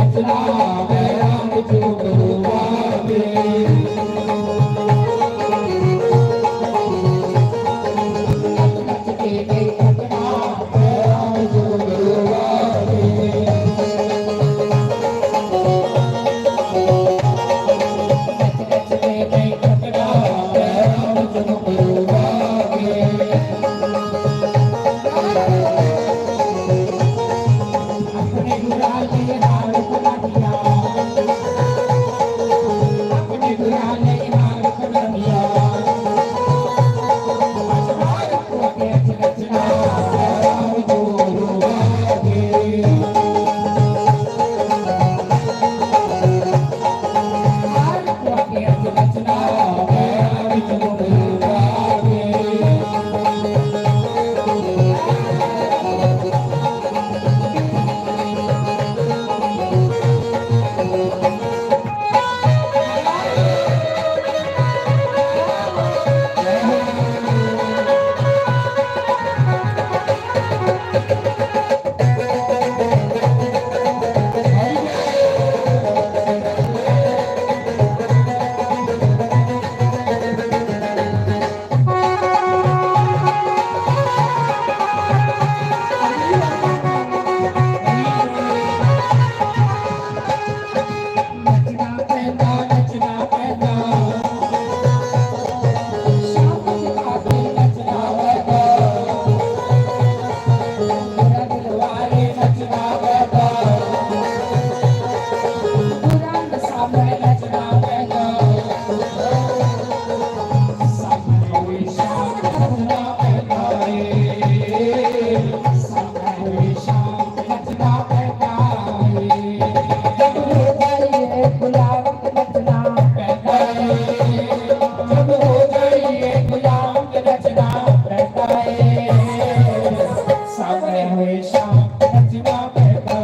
नचनावे राम जुगनू वागे नच के नचनावे राम जुगनू वागे नच के नचनावे राम जुगनू वागे अपने गुराले हार बना दिया अपने गुराले हार बना दिया अजवार को के नचना राम जुगनू वागे हार को के नचना राम जुगनू वागे नचना पैदा शाम दिखाते नचना पैदा बुरा दिलवाले नचना पैदा बुरा सामने नचना पैदा सामने शाम नचना पैदा सामने शाम नचना पैदा जब हो जाइए गुलाब नचना पैदा जब हो जाइए गुलाब नचना पैदा सामने हुए शाम नचना पैदा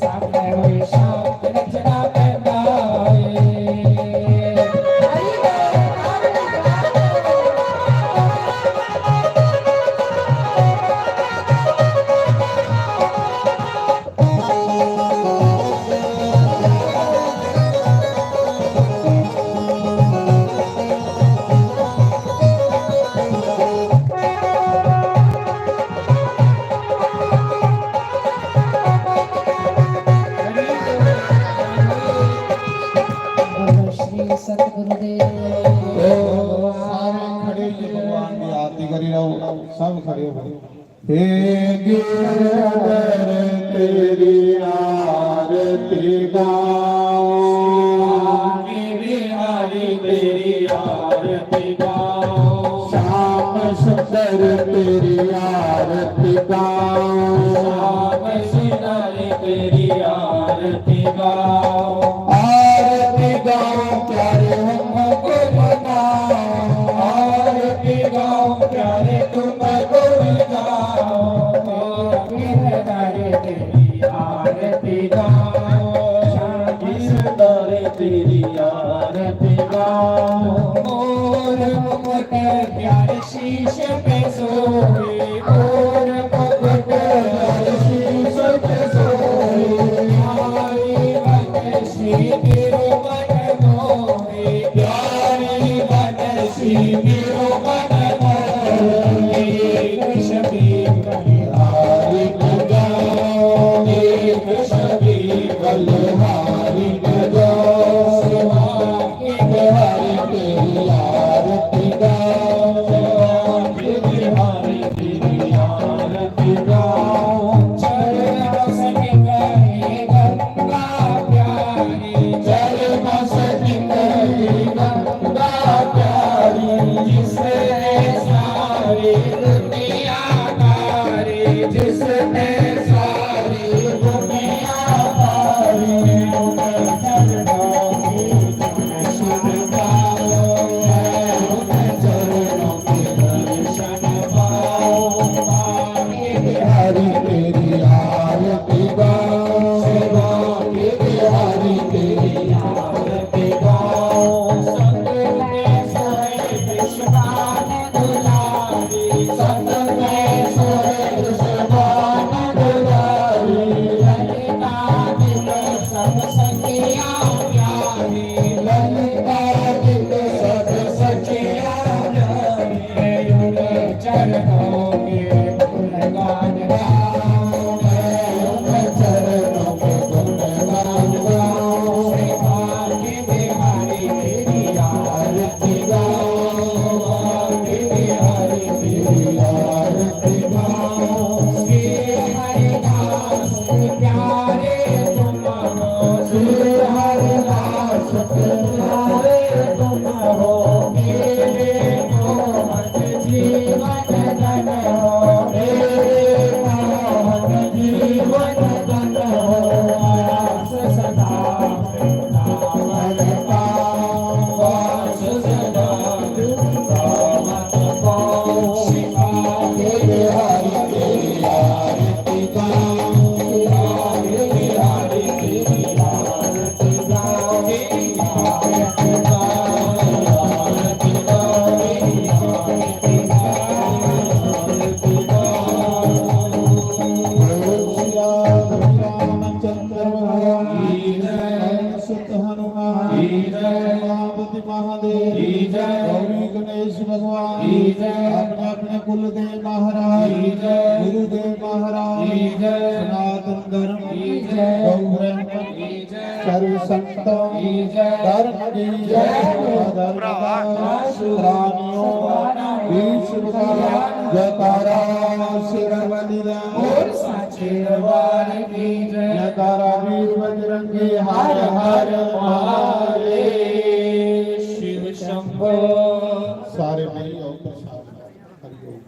सामने हुए शाम नचना पैदा बोलो श्री सतगुरुदेव सारे खड़े हो भगवान की आरती करी रहो सब खड़े हो हे गिरधर तेरी आरती गाऊं बिहारी तेरी आरती गाओ श्याम सुंदर तेरी आरती गाऊं श्याम सुंदर तेरी आरती गाओ आरती गाऊं प्यारे हमको बनाओ आरती गाओ प्यारे तुमको गाओ गिरधर तेरी आरती गाओ श्याम सुंदर तेरी आरती गाओ मोर मुकुट प्यारे शीश पे सोए मोर मुकुट प्यारे शीश पे सोए आई मन श्री गिरु मन हरि संतों की जय। धर्म की जय धर्म का प्राणियों विश्व का जयकारा सिर बोल साचे दरबार की जय। जयकारा वीर बजरंगी हर हर महादेव शिव शंभो। सारे नहीं हो प्रसाद हरि ओम।